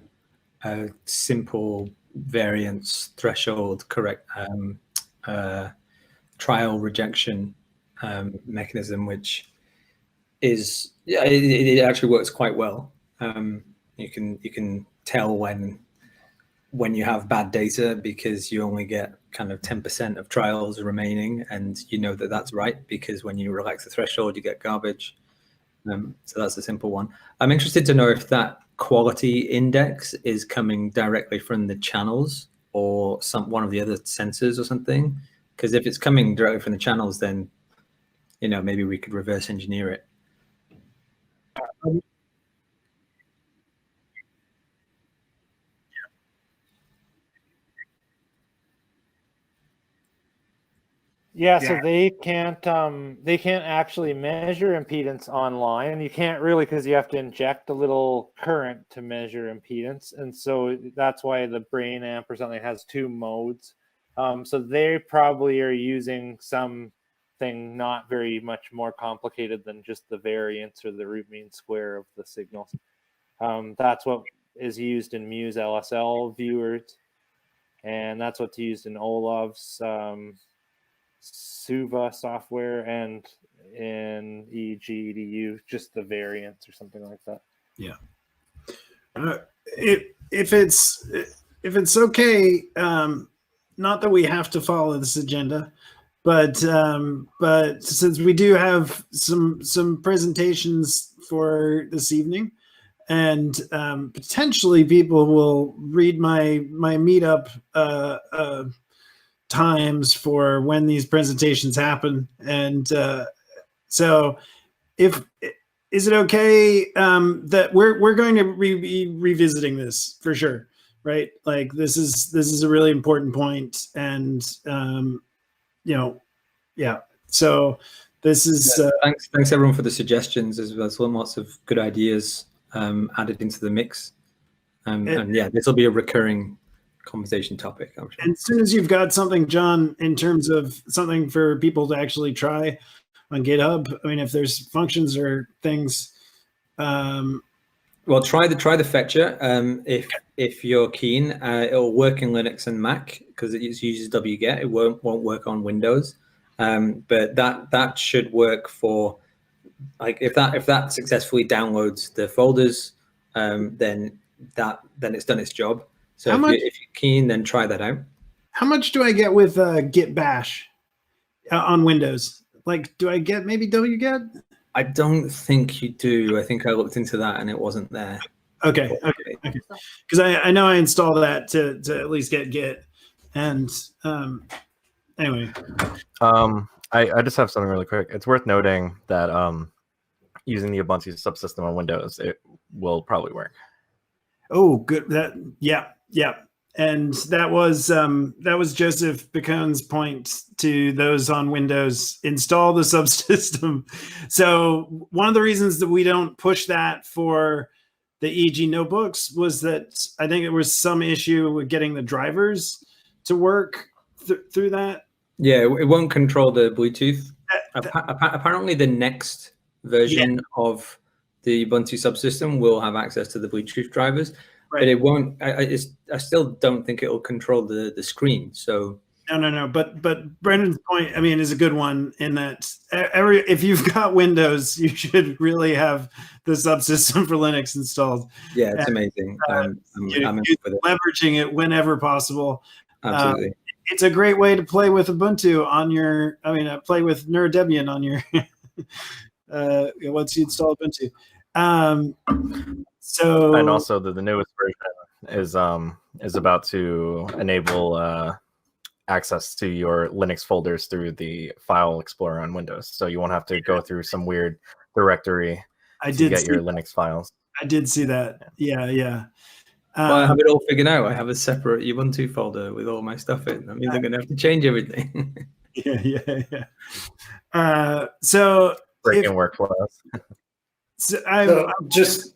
simple variance threshold correct trial rejection mechanism, which is it actually works quite well. You can tell when you have bad data because you only get kind of 10% of trials remaining, and you know that that's right because when you relax the threshold, you get garbage. So that's a simple one. I'm interested to know if that quality index is coming directly from the channels or one of the other sensors or something. Because if it's coming directly from the channels, then maybe we could reverse engineer it. Yeah, so they can't actually measure impedance online. You can't really, because you have to inject a little current to measure impedance, and so that's why the brain amp or something has 2 modes. So they probably are using something not very much more complicated than just the variance or the root mean square of the signals. That's what is used in Muse LSL viewers, and that's what's used in Olav's Suva software, and in EGDU, just the variance or something like that. Yeah. If it's okay, not that we have to follow this agenda, but since we do have some presentations for this evening, and potentially people will read my meetup times for when these presentations happen, and so is it okay that we're going to be revisiting this for sure, right? Like this is a really important point, and yeah. So this is thanks everyone for the suggestions as well. Lots of good ideas added into the mix, and yeah, this will be a recurring conversation topic, I'm sure. And as soon as you've got something, John, in terms of something for people to actually try on GitHub, I mean, if there's functions or things, well, try the fetcher. If you're keen, it'll work in Linux and Mac because it uses wget. It won't work on Windows, but that should work for, like, if that successfully downloads the folders, then it's done its job. So if you're keen, then try that out. How much do I get with Git Bash on Windows? Like, do I get maybe wget? I don't think you do. I think I looked into that and it wasn't there. Okay. Because I know I installed that to at least get Git. And anyway. I just have something really quick. It's worth noting that using the Ubuntu subsystem on Windows, it will probably work. Oh, good. Yeah. And that was Joseph Bacon's point to those on Windows: install the subsystem. So one of the reasons that we don't push that for the EG notebooks was that I think there was some issue with getting the drivers to work through that. Yeah, it won't control the Bluetooth. Apparently, the next version of the Ubuntu subsystem will have access to the Bluetooth drivers. Right. But it won't. I still don't think it will control the screen. So no. But Brendan's point, I mean, is a good one in that if you've got Windows, you should really have the subsystem for Linux installed. Yeah, it's amazing. I'm leveraging it whenever possible. Absolutely. It's a great way to play with Ubuntu on your. I mean, play with NeuroDebian on your. Once you install Ubuntu. So, and also the newest version is about to enable access to your Linux folders through the File Explorer on Windows. So you won't have to go through some weird directory to get your Linux files. I did see that. Yeah. Well, I have it all figured out. I have a separate Ubuntu folder with all my stuff in. That means I'm going to have to change everything. Yeah. So breaking workflows. So I'm just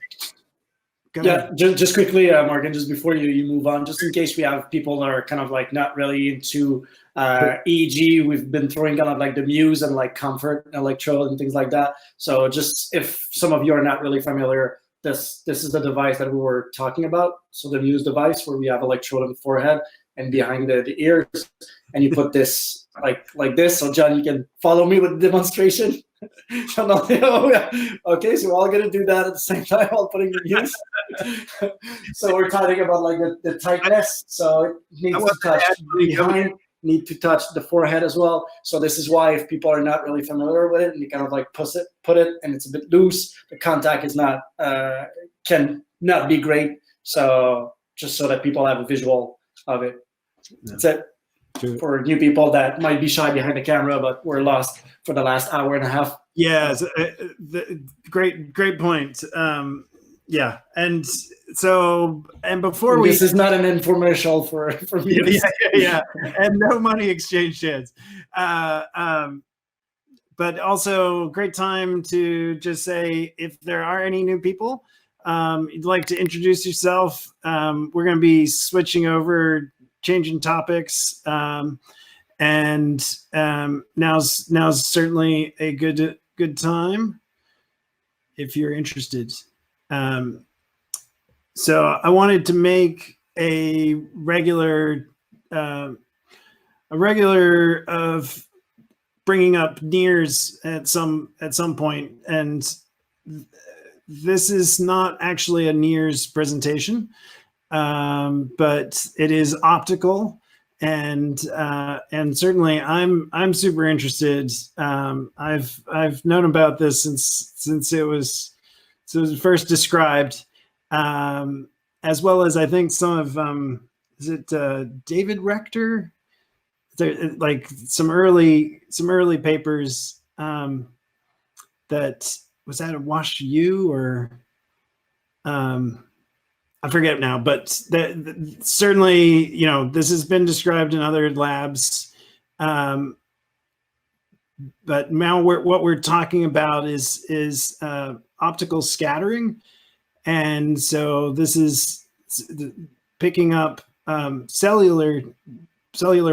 Go Yeah, ahead. just quickly, Morgan, just before you move on, just in case we have people that are kind of like not really into EEG, we've been throwing kind of like the Muse and like comfort electrode and things like that. So just if some of you are not really familiar, this is the device that we were talking about. So the Muse device where we have electrode on the forehead and behind the ears, and you put this like this. So John, you can follow me with the demonstration. Okay, so we're all gonna do that at the same time while putting the Muse. So we're talking about like the tightness. So it needs to touch behind, need to touch the forehead as well. So this is why if people are not really familiar with it and you kind of like put it and it's a bit loose, the contact is not can not be great. So just so that people have a visual of it. That's it. For new people that might be shy behind the camera, but we're lost for the last hour and a half. Yeah, great point. Yeah, and so before this is not an infomercial for me. Yeah, and no money exchange chance. But also great time to just say if there are any new people, you'd like to introduce yourself. We're going to be switching over, changing topics, and now's certainly a good time if you're interested. So I wanted to make a regular of bringing up NERS at some point, and this is not actually a NERS presentation, but it is optical, and certainly I'm super interested. I've known about this since it was first described, as well as I think some of is it David Rector? There, like some early papers that was at a Wash U or I forget now, but certainly this has been described in other labs. But now what we're talking about is optical scattering, and so this is picking up cellular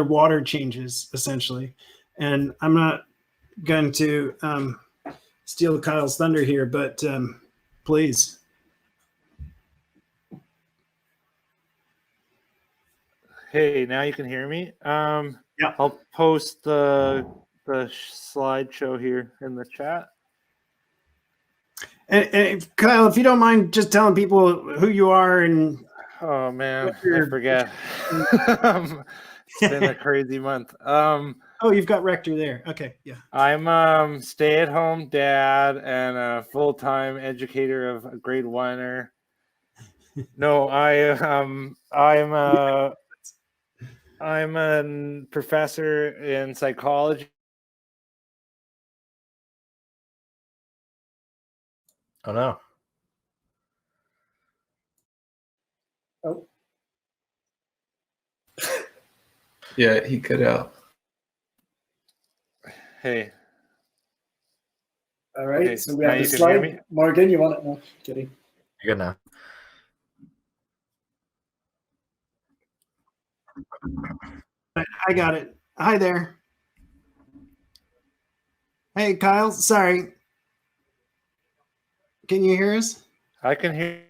water changes essentially. And I'm not going to steal Kyle's thunder here, but please. Hey, now you can hear me. Yeah. I'll post the slideshow here in the chat. And Kyle, if you don't mind just telling people who you are and oh man, I forget. It's been a crazy month. Oh, you've got Rector there. Okay, yeah. I'm stay-at-home dad and a full-time educator of a grade oneer. No, I'm a professor in psychology. Oh no. Oh. Yeah, he cut out. Hey. All right, Okay, so we now have the you can hear me? slide. Morgan, you want it? No, kidding. You're good now. I got it. Hi there. Hey, Kyle. Sorry. Can you hear us? I can hear.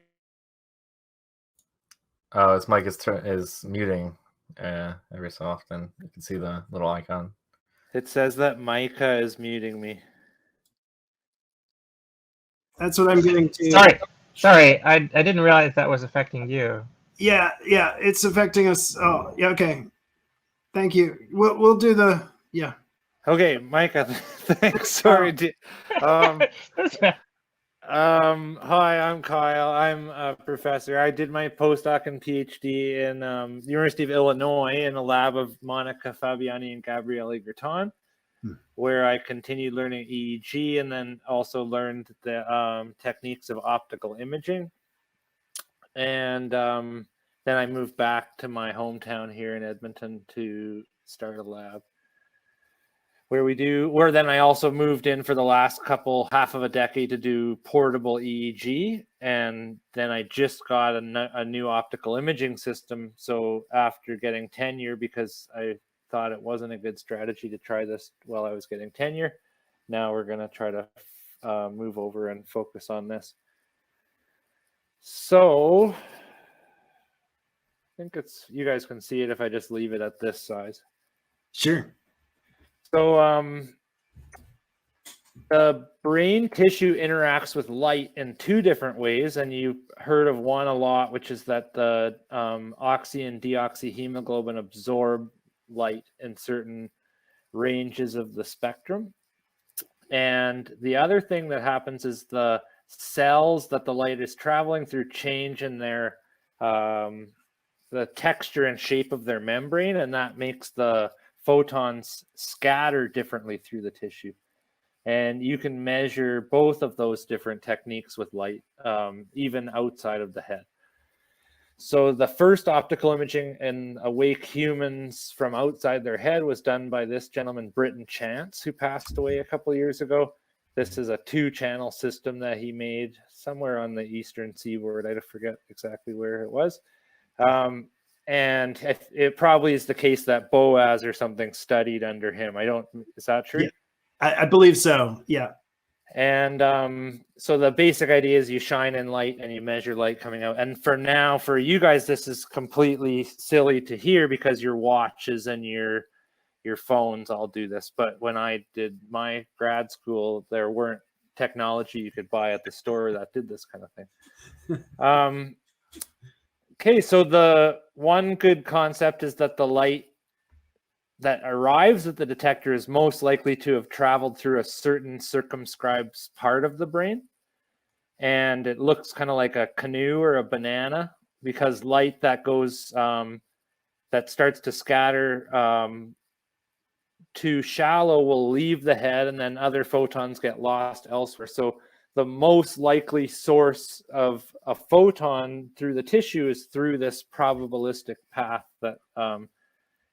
Oh, its mic is muting every so often. You can see the little icon. It says that Micah is muting me. That's what I'm getting to. Sorry, I didn't realize that was affecting you. Yeah, it's affecting us. Oh, yeah, okay. Thank you. We'll do the yeah. Okay, Micah. Thanks. Sorry. Hi, I'm Kyle. I'm a professor. I did my postdoc and PhD in the University of Illinois in the lab of Monica Fabiani and Gabriele Gerton, where I continued learning EEG and then also learned the techniques of optical imaging. And then I moved back to my hometown here in Edmonton to start a lab. where then I also moved in for the last half of a decade to do portable EEG, and then I just got a new optical imaging system. So after getting tenure, because I thought it wasn't a good strategy to try this while I was getting tenure, now we're going to try to move over and focus on this. So I think you guys can see it if I just leave it at this size. Sure. So the brain tissue interacts with light in two different ways, and you've heard of one a lot, which is that the oxy and deoxyhemoglobin absorb light in certain ranges of the spectrum. And the other thing that happens is the cells that the light is traveling through change in their the texture and shape of their membrane, and that makes the photons scatter differently through the tissue. And you can measure both of those different techniques with light, even outside of the head. So the first optical imaging in awake humans from outside their head was done by this gentleman, Britton Chance, who passed away a couple of years ago. This is a 2-channel system that he made somewhere on the eastern seaboard. I forget exactly where it was. And it probably is the case that Boaz or something studied under him. Is that true? Yeah, I believe so. Yeah. And so the basic idea is you shine in light and you measure light coming out. And for you guys, this is completely silly to hear because your watches and your phones all do this. But when I did my grad school, there weren't technology you could buy at the store that did this kind of thing. Okay, so the one good concept is that the light that arrives at the detector is most likely to have traveled through a certain circumscribed part of the brain. And it looks kind of like a canoe or a banana, because light that goes, that starts to scatter too shallow will leave the head, and then other photons get lost elsewhere. So the most likely source of a photon through the tissue is through this probabilistic path that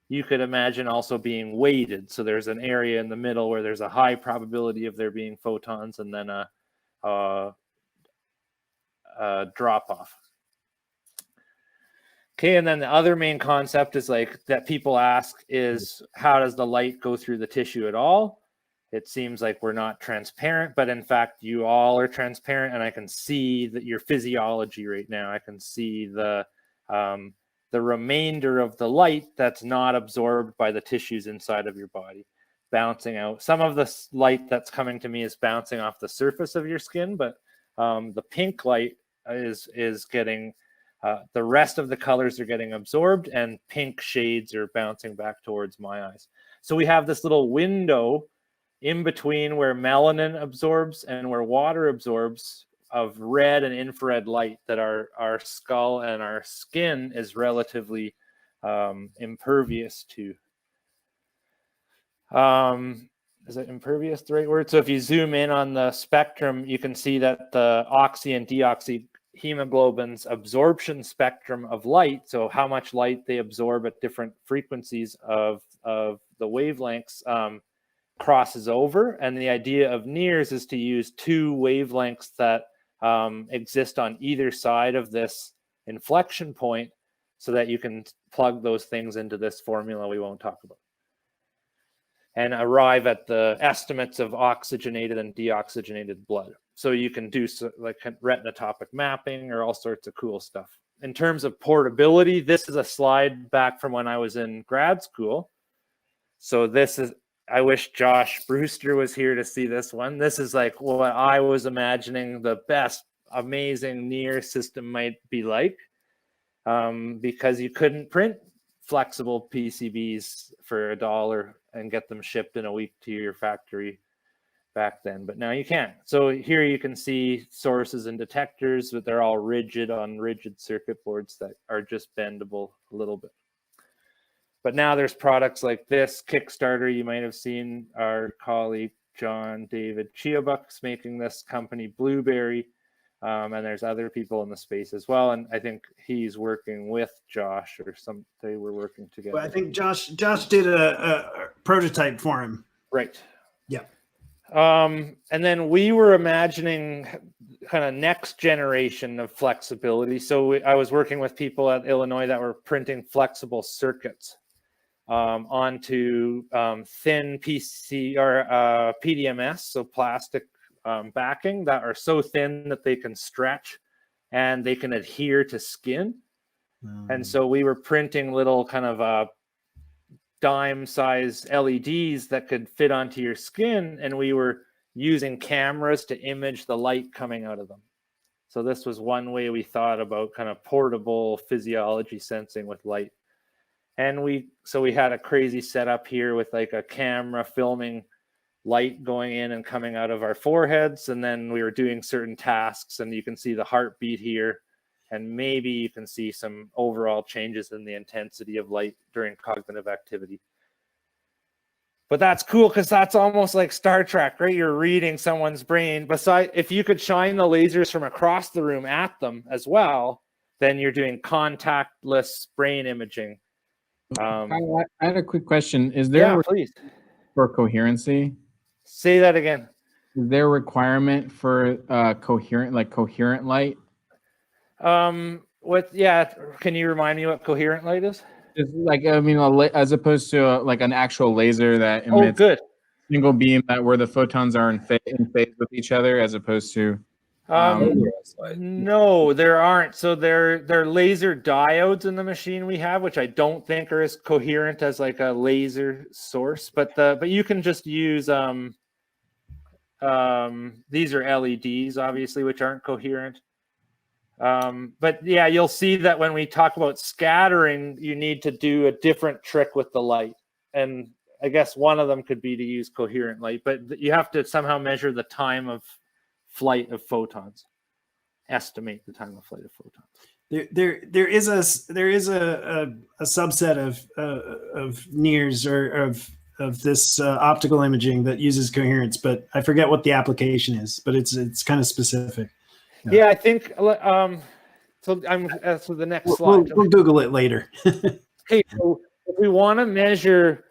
you could imagine also being weighted. So there's an area in the middle where there's a high probability of there being photons, and then a drop off. Okay, and then the other main concept is that people ask is, how does the light go through the tissue at all? It seems like we're not transparent, but in fact, you all are transparent, and I can see that your physiology right now. I can see the remainder of the light that's not absorbed by the tissues inside of your body, bouncing out. Some of the light that's coming to me is bouncing off the surface of your skin, but the pink light is getting, the rest of the colors are getting absorbed, and pink shades are bouncing back towards my eyes. So we have this little window in between where melanin absorbs and where water absorbs of red and infrared light that our skull and our skin is relatively impervious to. Is it impervious the right word? So if you zoom in on the spectrum, you can see that the oxy and deoxyhemoglobin's absorption spectrum of light, so how much light they absorb at different frequencies of the wavelengths, crosses over. And the idea of NIRS is to use two wavelengths that exist on either side of this inflection point so that you can plug those things into this formula we won't talk about and arrive at the estimates of oxygenated and deoxygenated blood. So you can do like retinotopic mapping or all sorts of cool stuff. In terms of portability, this is a slide back from when I was in grad school. So this is, I wish Josh Brewster was here to see this one. This is like what I was imagining the best, amazing NIR system might be like, because you couldn't print flexible PCBs for $1 and get them shipped in a week to your factory back then, but now you can. So here you can see sources and detectors, but they're all rigid on rigid circuit boards that are just bendable a little bit. But now there's products like this Kickstarter. You might have seen our colleague John David Chiabuck's making this company Blueberry, and there's other people in the space as well. And I think he's working with Josh, or they were working together. Well, I think Josh did a prototype for him. Right. Yeah. And then we were imagining kind of next generation of flexibility. So I was working with people at Illinois that were printing flexible circuits onto thin PC or PDMS, so plastic backing, that are so thin that they can stretch and they can adhere to skin. And so we were printing little kind of dime size LEDs that could fit onto your skin, and we were using cameras to image the light coming out of them. So this was one way we thought about kind of portable physiology sensing with light. And we had a crazy setup here with like a camera filming light going in and coming out of our foreheads, and then we were doing certain tasks, and you can see the heartbeat here, and maybe you can see some overall changes in the intensity of light during cognitive activity. But that's cool because that's almost like Star Trek, right? You're reading someone's brain. Besides, if you could shine the lasers from across the room at them as well, then you're doing contactless brain imaging. I had a quick question. Is there Yeah, please. for coherency? Say that again. Is there a requirement for coherent light? Can you remind me what coherent light is? It's like, I mean, as opposed to like an actual laser that Oh, emits good. single beam where the photons are in phase with each other, as opposed to No, there aren't. So they're laser diodes in the machine we have, which I don't think are as coherent as like a laser source. But you can just use these are LEDs, obviously, which aren't coherent. But yeah, you'll see that when we talk about scattering, you need to do a different trick with the light. And I guess one of them could be to use coherent light, but you have to somehow measure the time of flight of photons, estimate the time of flight of photons. There is a subset of NIRS or of this optical imaging that uses coherence, but I forget what the application is, but it's kind of specific. Yeah, I think so. So the next slide. We'll Google it later. Okay, so if we want to measure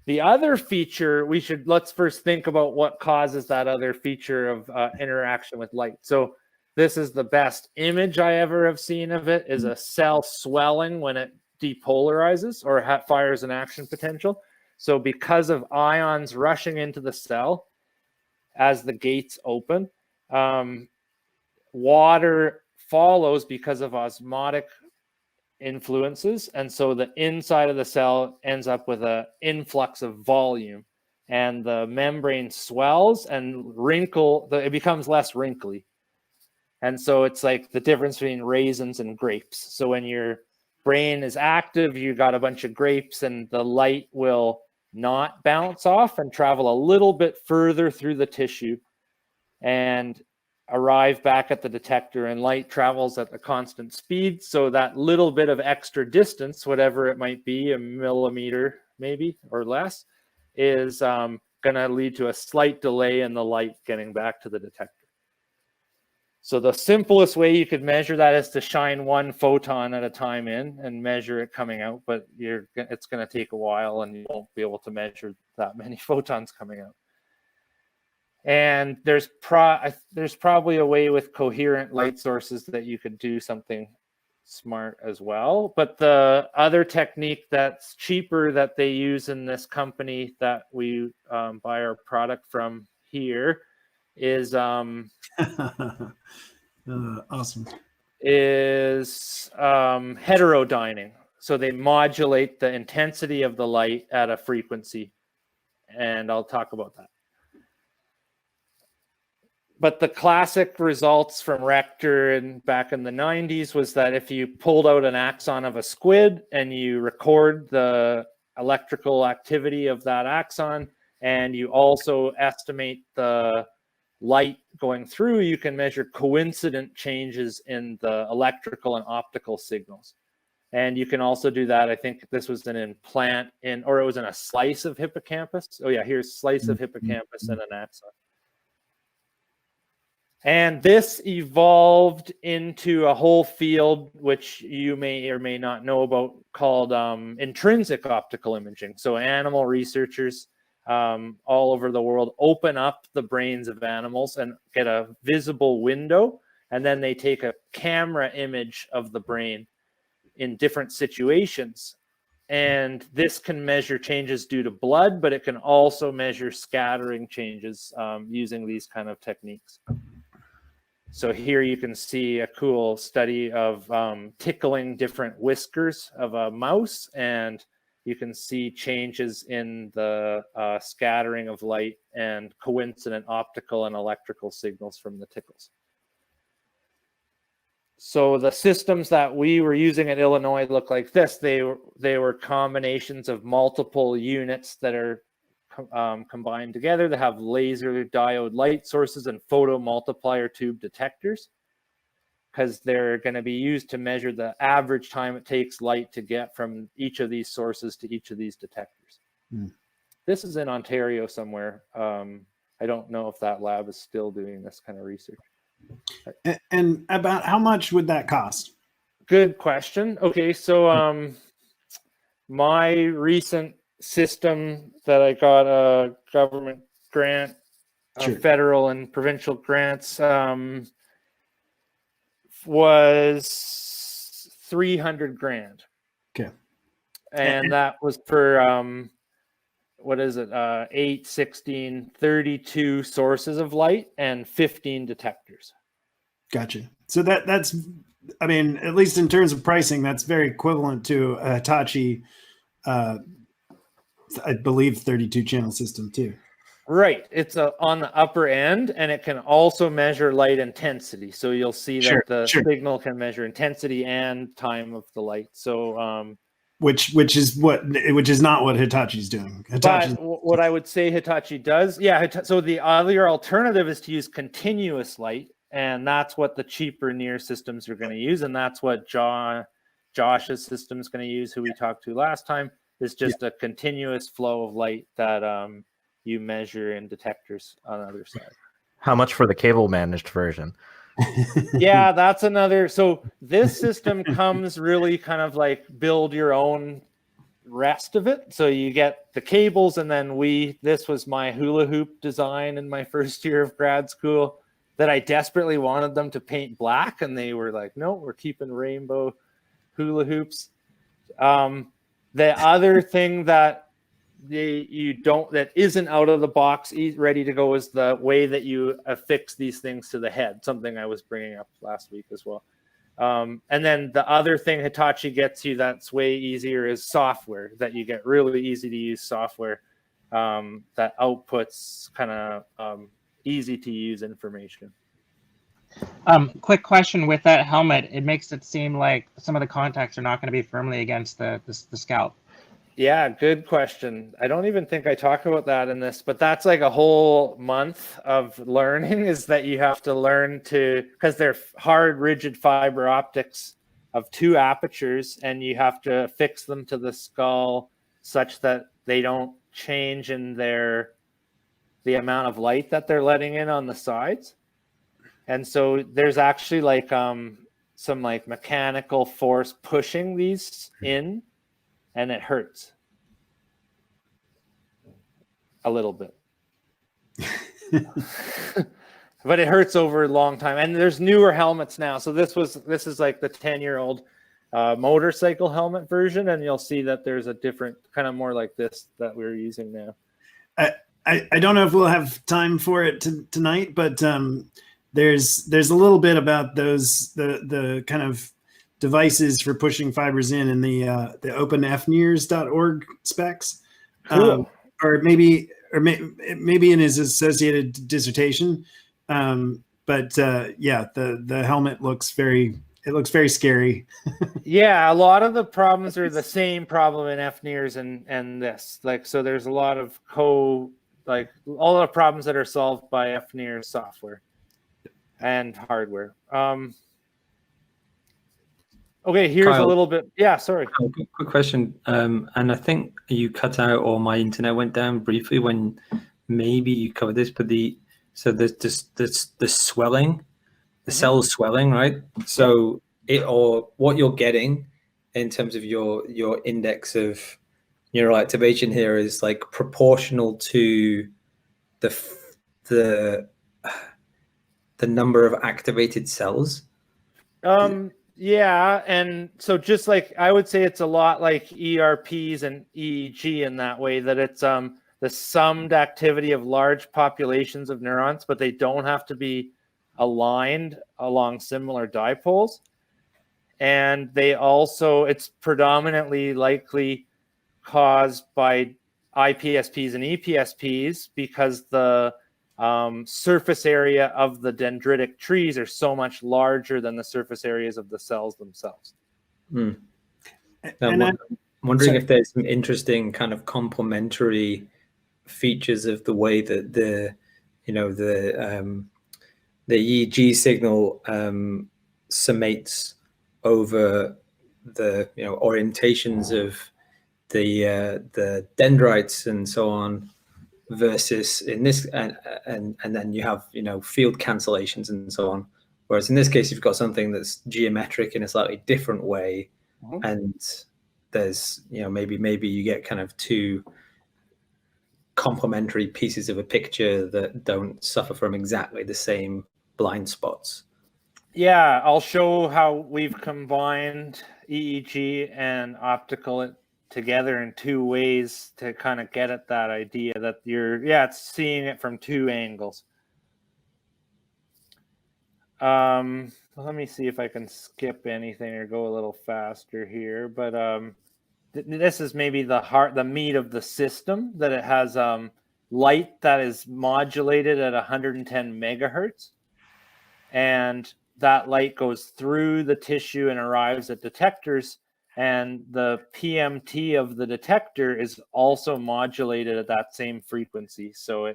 the other feature, let's first think about what causes that other feature of interaction with light. So this is the best image I ever have seen of it, is a cell swelling when it depolarizes or fires an action potential. So because of ions rushing into the cell as the gates open, water follows because of osmotic influences, and so the inside of the cell ends up with an influx of volume, and the membrane swells and it becomes less wrinkly. And so it's like the difference between raisins and grapes. So when your brain is active, you got a bunch of grapes, and the light will not bounce off and travel a little bit further through the tissue and arrive back at the detector, and light travels at a constant speed. So that little bit of extra distance, whatever it might be, a millimeter maybe or less, is going to lead to a slight delay in the light getting back to the detector. So the simplest way you could measure that is to shine one photon at a time in and measure it coming out, but it's going to take a while and you won't be able to measure that many photons coming out. And there's probably a way with coherent light sources that you could do something smart as well. But the other technique that's cheaper that they use in this company that we buy our product from here is awesome. Is heterodyning. So they modulate the intensity of the light at a frequency, and I'll talk about that. But the classic results from Rector and back in the 90s was that if you pulled out an axon of a squid and you record the electrical activity of that axon, and you also estimate the light going through, you can measure coincident changes in the electrical and optical signals. And you can also do that. I think this was an implant or it was in a slice of hippocampus. Oh yeah, here's slice of hippocampus and an axon. And this evolved into a whole field, which you may or may not know about, called intrinsic optical imaging. So animal researchers all over the world open up the brains of animals and get a visible window, and then they take a camera image of the brain in different situations. And this can measure changes due to blood, but it can also measure scattering changes using these kind of techniques. So here you can see a cool study of tickling different whiskers of a mouse, and you can see changes in the scattering of light and coincident optical and electrical signals from the tickles. So the systems that we were using at Illinois look like this. They were combinations of multiple units that are combined together. They have laser diode light sources and photo multiplier tube detectors, because they're going to be used to measure the average time it takes light to get from each of these sources to each of these detectors. This is in Ontario somewhere. I don't know if that lab is still doing this kind of research. And about how much would that cost? Good question. Okay, so my recent system that I got a government grant, Sure. federal and provincial grants, was 300 grand. Okay. And that was for what is it? 8, 16, 32 sources of light and 15 detectors. Gotcha. So that's, I mean, at least in terms of pricing, that's very equivalent to a Hitachi, I believe, 32 channel system too. Right. It's on the upper end, and it can also measure light intensity. So you'll see that the signal can measure intensity and time of the light. So which is not what Hitachi's doing. But what I would say Hitachi does, so the other alternative is to use continuous light, and that's what the cheaper near systems are going to use, and that's what Josh's system is going to use, who we talked to last time, is just a continuous flow of light that you measure in detectors on the other side. How much for the cable managed version? Yeah, that's another. So this system comes really kind of like build your own rest of it. So you get the cables, and then this was my hula hoop design in my first year of grad school that I desperately wanted them to paint black, and they were like, no, we're keeping rainbow hula hoops. The other thing that that isn't out of the box ready to go is the way that you affix these things to the head, something I was bringing up last week as well. And then the other thing Hitachi gets you that's way easier is software, that you get really easy to use software that outputs kind of easy to use information. Quick question with that helmet, it makes it seem like some of the contacts are not going to be firmly against the scalp. Yeah, good question. I don't even think I talk about that in this, but that's like a whole month of learning, is that you have to learn to, because they're hard, rigid fiber optics of 2 apertures, and you have to fix them to the skull such that they don't change in the amount of light that they're letting in on the sides. And so there's actually like some like mechanical force pushing these in, and it hurts a little bit. But it hurts over a long time. And there's newer helmets now. So this is like the 10-year-old motorcycle helmet version, and you'll see that there's a different kind of more like this that we're using now. I don't know if we'll have time for it tonight, but there's a little bit about those the kind of devices for pushing fibers in the openfnears.org specs. Cool. Or maybe in his associated dissertation. But the helmet looks very scary. Yeah, a lot of the problems are the same problem in FNIRS and this. Like, so there's a lot of all the problems that are solved by FNIRS software and hardware. Okay, here's Kyle, a little bit. Yeah, sorry. Quick question. And I think you cut out, or my internet went down briefly when maybe you covered this, but there's the swelling, the cells swelling, right? So what you're getting in terms of your index of neural activation here is like proportional to the number of activated cells. Yeah, and so just like I would say it's a lot like ERPs and EEG in that way, that it's the summed activity of large populations of neurons, but they don't have to be aligned along similar dipoles. And they also, it's predominantly likely caused by IPSPs and EPSPs because the surface area of the dendritic trees are so much larger than the surface areas of the cells themselves. I'm And wondering sorry. if there's some interesting kind of complementary features of the way that the EEG signal summates over the orientations of the dendrites and so on, versus in this and then you have field cancellations and so on. Whereas in this case, you've got something that's geometric in a slightly different way, and there's maybe you get kind of two complementary pieces of a picture that don't suffer from exactly the same blind spots. Yeah, I'll show how we've combined EEG and optical together in two ways to kind of get at that idea that it's seeing it from two angles. Let me see if I can skip anything or go a little faster here, but this is maybe the meat of the system, that it has light that is modulated at 110 megahertz, and that light goes through the tissue and arrives at detectors, and the PMT of the detector is also modulated at that same frequency. So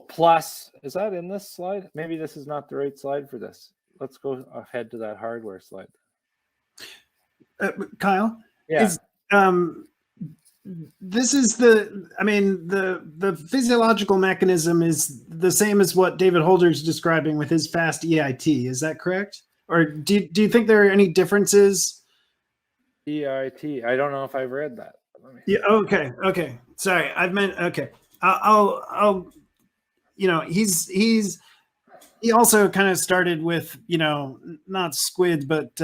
plus, is that in this slide? Maybe this is not the right slide for this. Let's go ahead to that hardware slide. Kyle, Yeah. This is the physiological mechanism is the same as what David Holder's describing with his fast EIT. Is that correct? Or do you think there are any differences? EIT. I don't know if I've read that. Yeah. Okay. Sorry, I've meant. Okay. I'll. He also kind of started with not squid but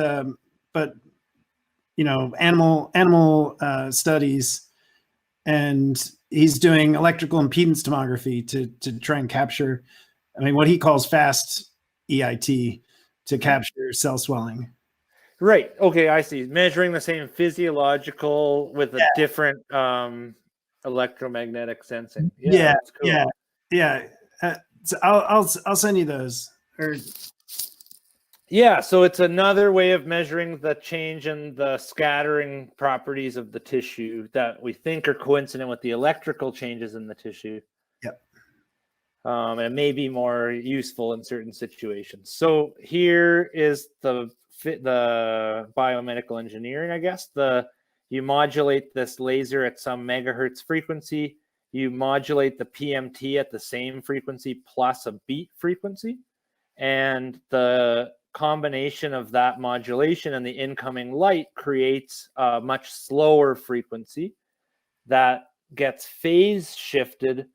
animal studies. And he's doing electrical impedance tomography to try and capture, what he calls fast EIT to capture cell swelling. Right. Okay, I see. Measuring the same physiological with a different electromagnetic sensing. Yeah. That's cool. Yeah. So I'll send you those. Yeah, so it's another way of measuring the change in the scattering properties of the tissue that we think are coincident with the electrical changes in the tissue. Yep. And it may be more useful in certain situations. So here is the biomedical engineering, I guess. You modulate this laser at some megahertz frequency. You modulate the PMT at the same frequency plus a beat frequency. And the combination of that modulation and the incoming light creates a much slower frequency that gets phase shifted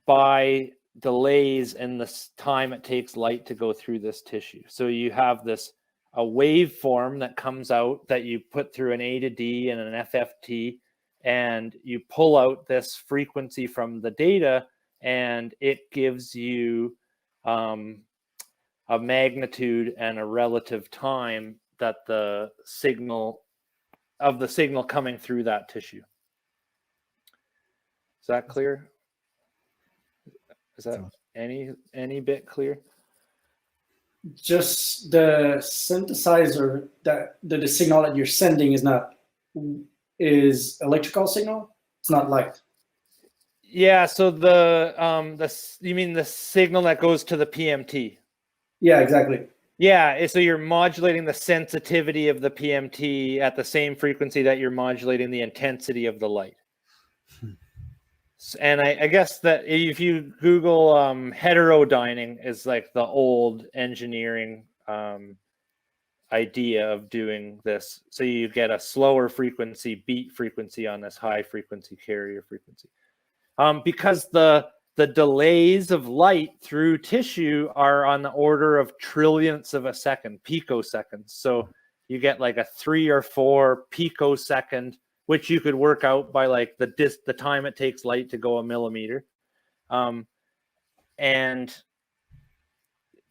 by delays in the time it takes light to go through this tissue. So you have a waveform that comes out that you put through an A to D and an FFT, and you pull out this frequency from the data, and it gives you a magnitude and a relative time that the signal coming through that tissue. Is that clear? Is that any bit clear? Just the synthesizer the signal that you're sending is electrical signal. It's not light. Yeah. So you mean the signal that goes to the PMT? Yeah, exactly. Yeah. So you're modulating the sensitivity of the PMT at the same frequency that you're modulating the intensity of the light. And I guess that if you Google heterodyning is like the old engineering idea of doing this. So you get a slower frequency, beat frequency on this high frequency carrier frequency. Because the delays of light through tissue are on the order of trillionths of a second, picoseconds. So you get like a 3 or 4 picosecond, which you could work out by like the time it takes light to go a millimeter. And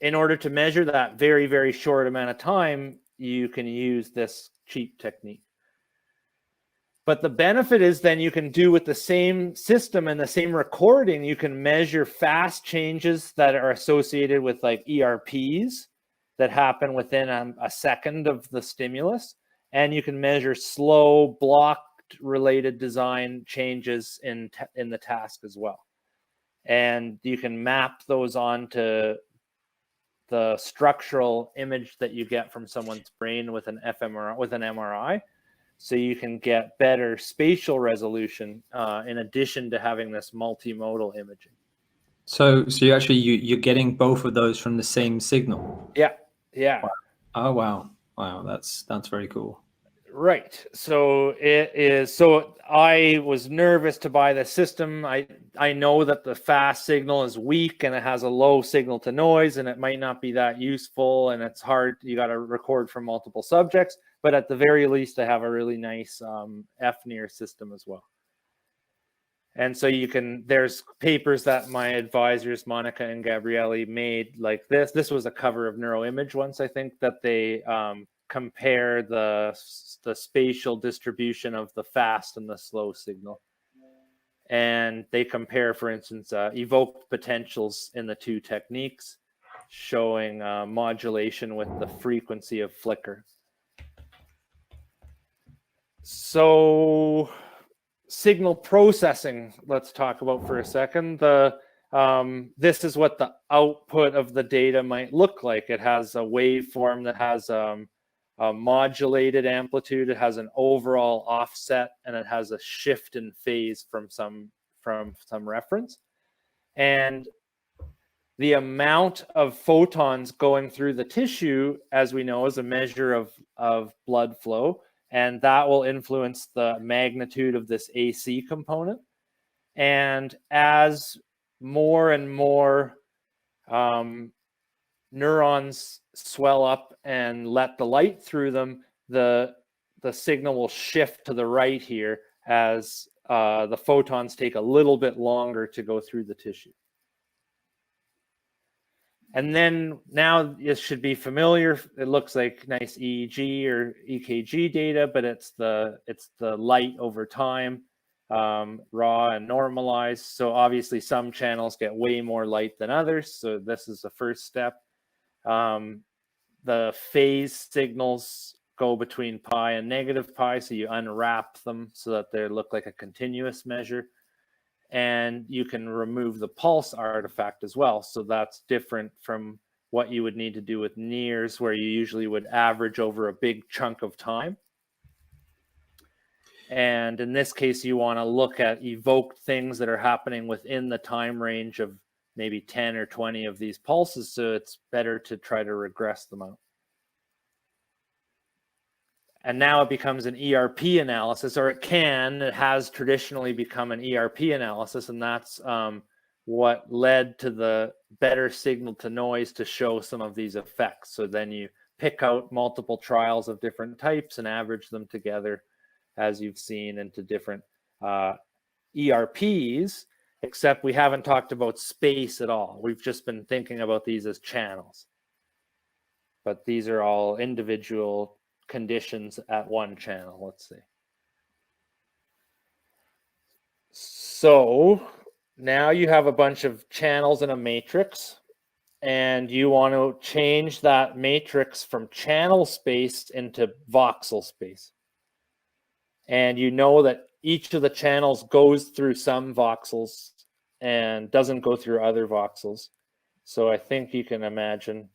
in order to measure that very, very short amount of time, you can use this cheap technique. But the benefit is then you can do with the same system and the same recording, you can measure fast changes that are associated with like ERPs that happen within a second of the stimulus. And you can measure slow, blocked related design changes in the task as well. And you can map those onto the structural image that you get from someone's brain with an fMRI, with an MRI, so you can get better spatial resolution in addition to having this multimodal imaging. So you actually you're getting both of those from the same signal. Yeah, yeah. Wow. Oh wow, wow, that's very cool. Right. So it is. So I was nervous to buy the system. I know that the fast signal is weak and it has a low signal to noise, and it might not be that useful, and it's hard. You got to record from multiple subjects, but at the very least, I have a really nice Fmri system as well. And so you can. There's papers that my advisors Monica and Gabriele made like this. This was a cover of NeuroImage once, I think, that they compare the spatial distribution of the fast and the slow signal. And they compare, for instance, evoked potentials in the two techniques, showing modulation with the frequency of flicker. So signal processing, let's talk about for a second. This is what the output of the data might look like. It has a waveform that has a modulated amplitude, it has an overall offset, and it has a shift in phase from some reference. And the amount of photons going through the tissue, as we know, is a measure of blood flow, and that will influence the magnitude of this AC component. And as more and more neurons swell up and let the light through them, the signal will shift to the right here as the photons take a little bit longer to go through the tissue. And then now it should be familiar. It looks like nice EEG or EKG data, but it's the light over time, raw and normalized. So obviously some channels get way more light than others. So this is the first step. The phase signals go between pi and negative pi, so you unwrap them so that they look like a continuous measure. And you can remove the pulse artifact as well. So that's different from what you would need to do with NIRS, where you usually would average over a big chunk of time. And in this case, you want to look at evoked things that are happening within the time range of maybe 10 or 20 of these pulses. So it's better to try to regress them out. And now it becomes an ERP analysis, or it has traditionally become an ERP analysis, and that's what led to the better signal to noise to show some of these effects. So then you pick out multiple trials of different types and average them together, as you've seen, into different ERPs, except we haven't talked about space at all. We've just been thinking about these as channels. But these are all individual conditions at one channel. Let's see. So now you have a bunch of channels in a matrix, and you want to change that matrix from channel space into voxel space. And you know that each of the channels goes through some voxels and doesn't go through other voxels. So I think you can imagine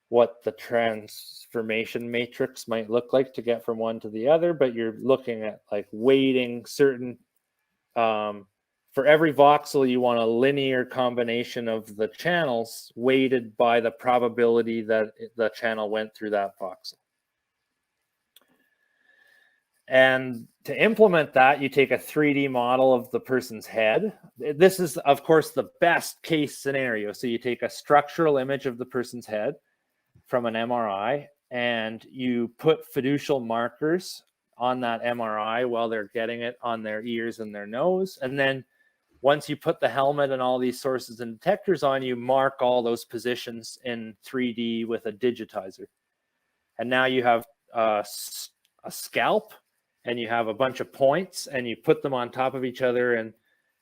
what the transformation matrix might look like to get from one to the other, but you're looking at like weighting certain, for every voxel, you want a linear combination of the channels weighted by the probability that the channel went through that voxel. And to implement that, you take a 3D model of the person's head. This is, of course, the best case scenario. So you take a structural image of the person's head from an MRI, and you put fiducial markers on that MRI while they're getting it on their ears and their nose. And then once you put the helmet and all these sources and detectors on, you mark all those positions in 3D with a digitizer. And now you have a scalp, and you have a bunch of points, and you put them on top of each other, and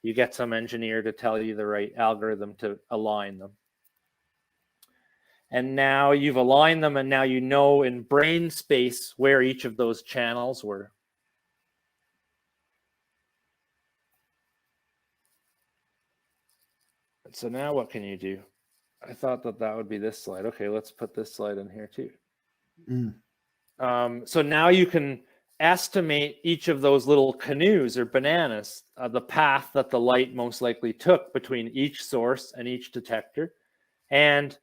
you get some engineer to tell you the right algorithm to align them. And now you've aligned them, and now you know in brain space where each of those channels were. So now what can you do? I thought that that would be this slide. Okay, let's put this slide in here too. So now you can estimate each of those little canoes or bananas, the path that the light most likely took between each source and each detector. And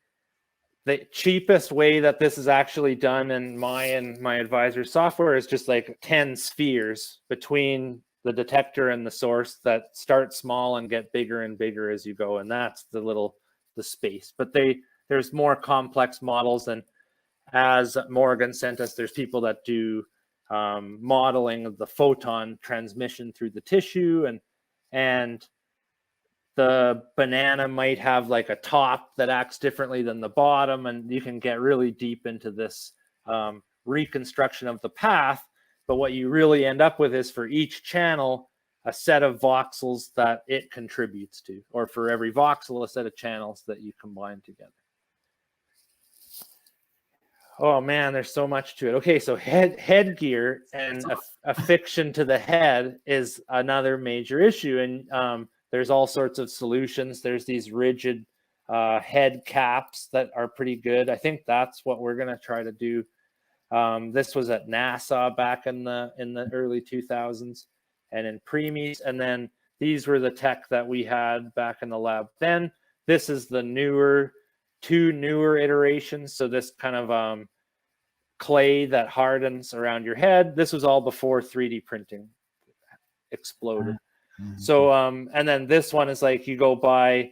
the cheapest way that this is actually done in my and my advisor's software is just like 10 spheres between the detector and the source that start small and get bigger and bigger as you go. And that's the space. But there's more complex models. And as Morgan sent us, there's people that do modeling of the photon transmission through the tissue, and the banana might have like a top that acts differently than the bottom, and you can get really deep into this reconstruction of the path. But what you really end up with is for each channel a set of voxels that it contributes to, or for every voxel a set of channels that you combine together. Oh man, there's so much to it. Okay, so headgear and affixation to the head is another major issue, and there's all sorts of solutions. There's these rigid head caps that are pretty good. I think that's what we're gonna try to do. This was at NASA back in the early 2000s, and in preemies, and then these were the tech that we had back in the lab. Then this is the two newer iterations. So this kind of clay that hardens around your head. This was all before 3D printing exploded. So and then this one is like you go buy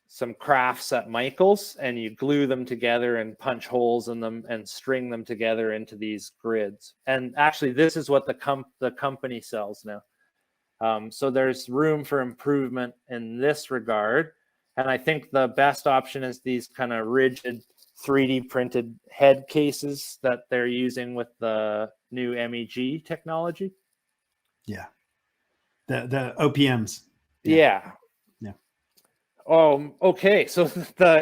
some crafts at Michael's and you glue them together and punch holes in them and string them together into these grids. And actually this is what the company sells now. So there's room for improvement in this regard. And I think the best option is these kind of rigid 3D printed head cases that they're using with the new MEG technology. Yeah. The OPMs. Yeah. Oh, okay. So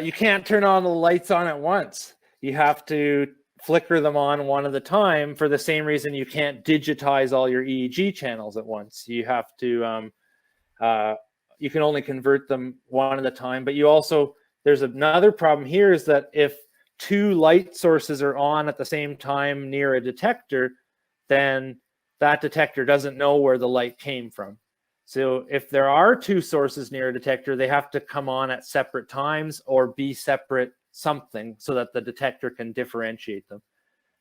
you can't turn on the lights on at once. You have to flicker them on one at a time, for the same reason you can't digitize all your EEG channels at once. You have to, you can only convert them one at a time. But you also, there's another problem here, is that if two light sources are on at the same time near a detector, then that detector doesn't know where the light came from. So if there are two sources near a detector, they have to come on at separate times or be separate something so that the detector can differentiate them.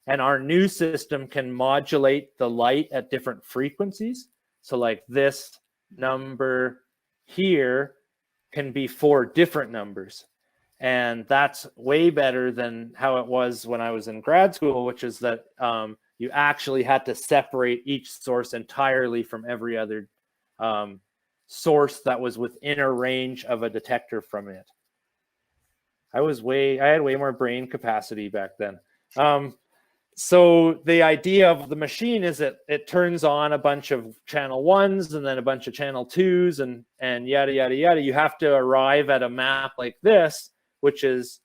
And our new system can modulate the light at different frequencies. So like this number here can be 4 different numbers. And that's way better than how it was when I was in grad school, which is that you actually had to separate each source entirely from every other source that was within a range of a detector from it. I had way more brain capacity back then. So the idea of the machine is that it turns on a bunch of channel 1s and then a bunch of channel 2s and yada, yada, yada. You have to arrive at a map like this, which is,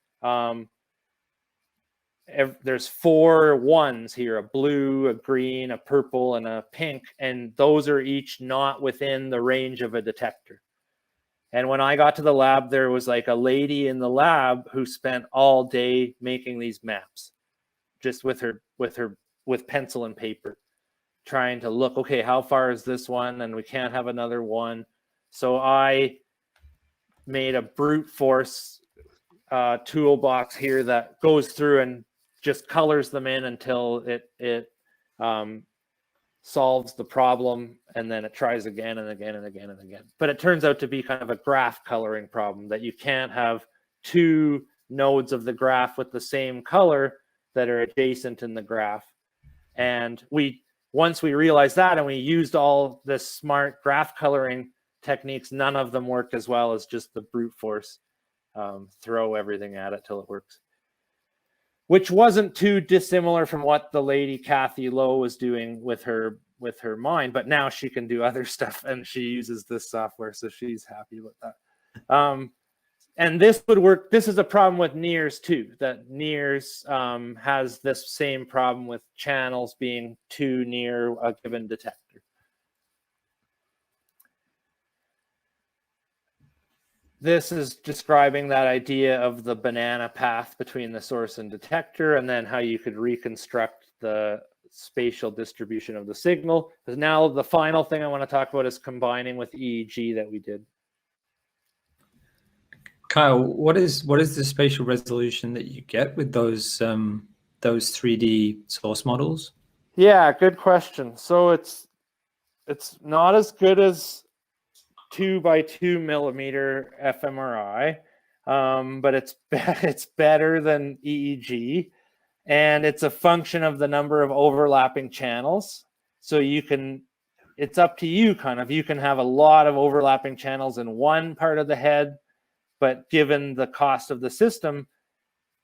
there's 4 1s here, a blue, a green, a purple, and a pink, and those are each not within the range of a detector. And when I got to the lab, there was like a lady in the lab who spent all day making these maps, just with pencil and paper, trying to look, okay, how far is this one? And we can't have another one. So I made a brute force toolbox here that goes through and just colors them in until it solves the problem, and then it tries again and again and again and again. But it turns out to be kind of a graph coloring problem, that you can't have two nodes of the graph with the same color that are adjacent in the graph. And once we realized that and we used all the smart graph coloring techniques, none of them worked as well as just the brute force throw everything at it till it works, which wasn't too dissimilar from what the lady Kathy Lowe was doing with her mind. But now she can do other stuff, and she uses this software, so she's happy with that. And this would work. This is a problem with NIRS too, that NIRS has this same problem with channels being too near a given detector. This is describing that idea of the banana path between the source and detector, and then how you could reconstruct the spatial distribution of the signal. But now the final thing I want to talk about is combining with EEG that we did. Kyle, what is the spatial resolution that you get with those 3D source models? Yeah, good question. So it's not as good as 2 by 2 millimeter Fmri, but it's better than EEG, and it's a function of the number of overlapping channels. So it's up to you kind of. You can have a lot of overlapping channels in one part of the head, but given the cost of the system,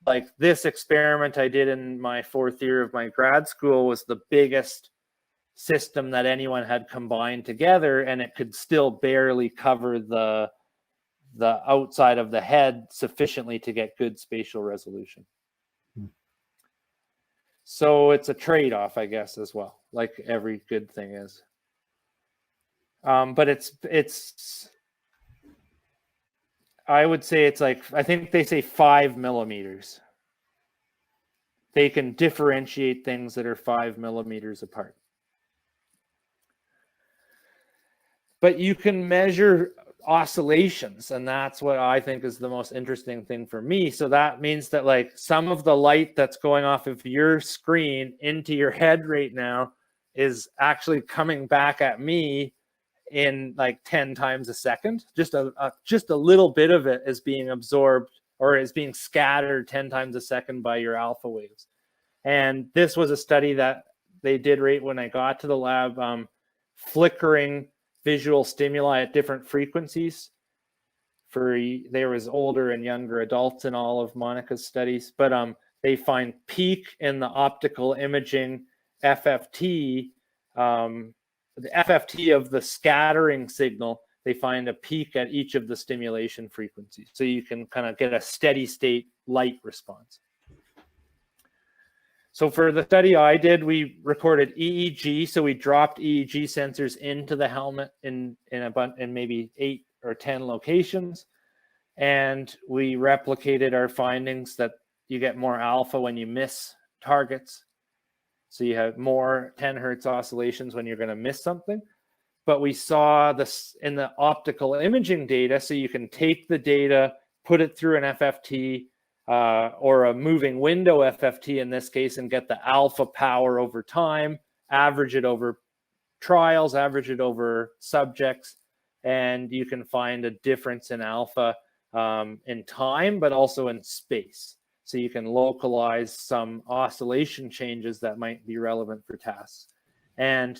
like this experiment I did in my 4th year of my grad school was the biggest system that anyone had combined together, and it could still barely cover the outside of the head sufficiently to get good spatial resolution. So it's a trade-off, I guess, as well, like every good thing is. But it's I would say it's like, I think they say 5 millimeters. They can differentiate things that are 5 millimeters apart. But you can measure oscillations, and that's what I think is the most interesting thing for me. So that means that like some of the light that's going off of your screen into your head right now is actually coming back at me in like 10 times a second. Just a little bit of it is being absorbed or is being scattered 10 times a second by your alpha waves. And this was a study that they did right when I got to the lab, flickering visual stimuli at different frequencies. There was older and younger adults in all of Monica's studies, but they find peak in the optical imaging FFT, the FFT of the scattering signal. They find a peak at each of the stimulation frequencies. So you can kind of get a steady state light response. So for the study I did, we recorded EEG. So we dropped EEG sensors into the helmet in maybe 8 or 10 locations. And we replicated our findings that you get more alpha when you miss targets. So you have more 10 hertz oscillations when you're going to miss something. But we saw this in the optical imaging data. So you can take the data, put it through an FFT or a moving window FFT in this case, and get the alpha power over time, average it over trials, average it over subjects, and you can find a difference in alpha in time, but also in space. So you can localize some oscillation changes that might be relevant for tasks. And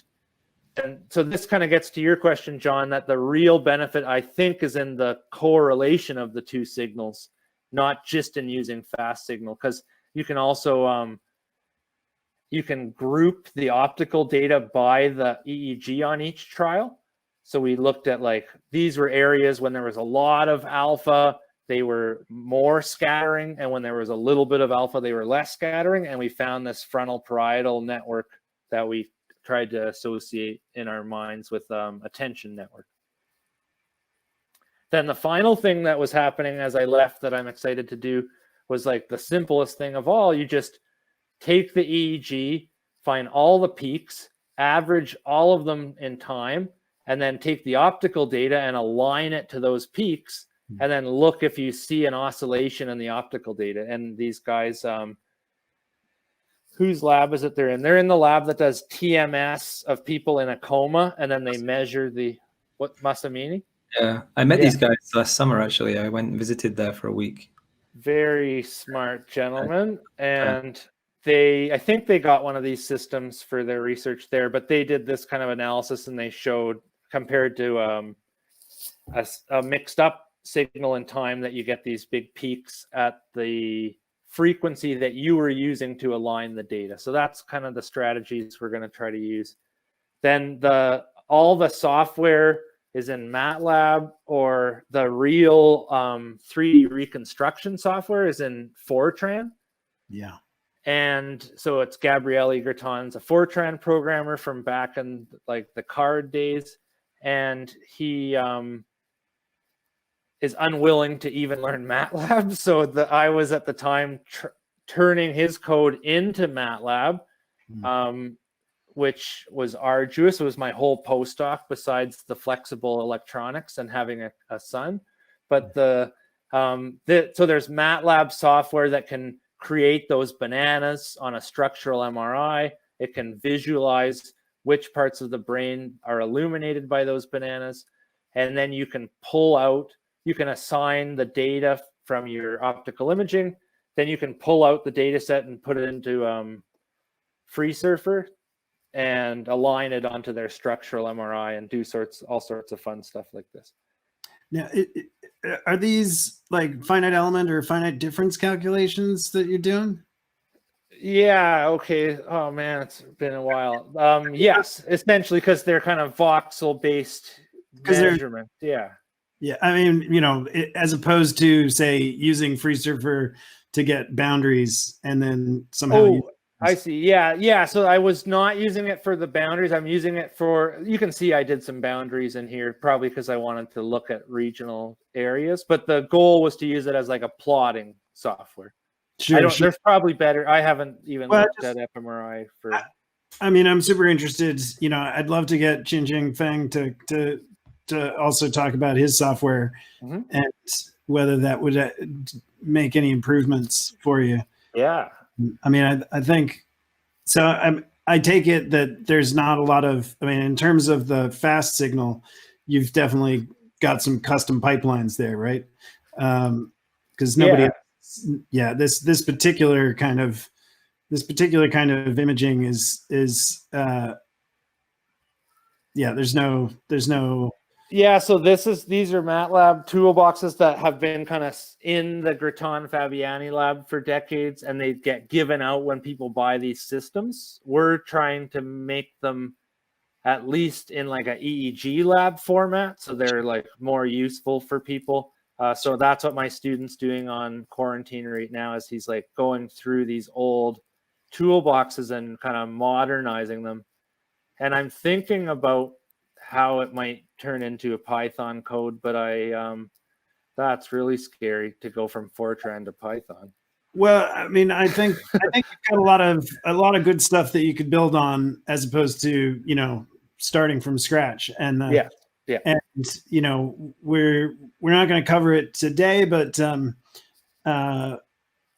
so this kind of gets to your question, John, that the real benefit, I think, is in the correlation of the two signals, not just in using fast signal, because you can also you can group the optical data by the EEG on each trial. So we looked at like, these were areas when there was a lot of alpha, they were more scattering, and when there was a little bit of alpha, they were less scattering. And we found this frontal parietal network that we tried to associate in our minds with attention network. Then the final thing that was happening as I left that I'm excited to do was like the simplest thing of all. You just take the EEG, find all the peaks, average all of them in time, and then take the optical data and align it to those peaks, and then look if you see an oscillation in the optical data. And these guys whose lab is it they're in? They're in the lab that does TMS of people in a coma, and then they measure what Massamini? Yeah, I met these guys last summer. Actually, I went and visited there for a week. Very smart gentlemen, and I think they got one of these systems for their research there, but they did this kind of analysis, and they showed, compared to a mixed up signal in time, that you get these big peaks at the frequency that you were using to align the data. So that's kind of the strategies we're going to try to use. Then all the software is in MATLAB, or the real 3D reconstruction software is in Fortran. Yeah. And so it's Gabriele Gerton's a Fortran programmer from back in like the card days. And he is unwilling to even learn MATLAB. So I was at the time turning his code into MATLAB, which was arduous. It was my whole postdoc, besides the flexible electronics and having a son. But so there's MATLAB software that can create those bananas on a structural MRI. It can visualize which parts of the brain are illuminated by those bananas. And then you can you can assign the data from your optical imaging. Then you can pull out the data set and put it into FreeSurfer and align it onto their structural MRI and do all sorts of fun stuff like this. Now, are these like finite element or finite difference calculations that you're doing? Yeah. Okay. Oh man, it's been a while. Yes, essentially, because they're kind of voxel based measurements. Yeah. Yeah. I mean, as opposed to say using FreeSurfer to get boundaries and then somehow. I see. Yeah. So I was not using it for the boundaries. I'm using it you can see I did some boundaries in here, probably because I wanted to look at regional areas, but the goal was to use it as like a plotting software. Sure. There's probably better. I haven't even looked at Fmri for. I mean, I'm super interested. I'd love to get Qingjing Feng to also talk about his software and whether that would make any improvements for you. Yeah. I mean, I think so. I take it that there's not a lot of. I mean, in terms of the fast signal, you've definitely got some custom pipelines there, right? Because nobody. Yeah. This particular kind of imaging is There's no. Yeah, so these are MATLAB toolboxes that have been kind of in the Graton Fabiani lab for decades, and they get given out when people buy these systems. We're trying to make them at least in like a EEG lab format, so they're like more useful for people. So that's what my student's doing on quarantine right now, is he's like going through these old toolboxes and kind of modernizing them. And I'm thinking about how it might turn into a Python code, but that's really scary to go from Fortran to Python. Well, I mean, I think you've got a lot of good stuff that you could build on, as opposed to starting from scratch. And yeah, and we're not going to cover it today, but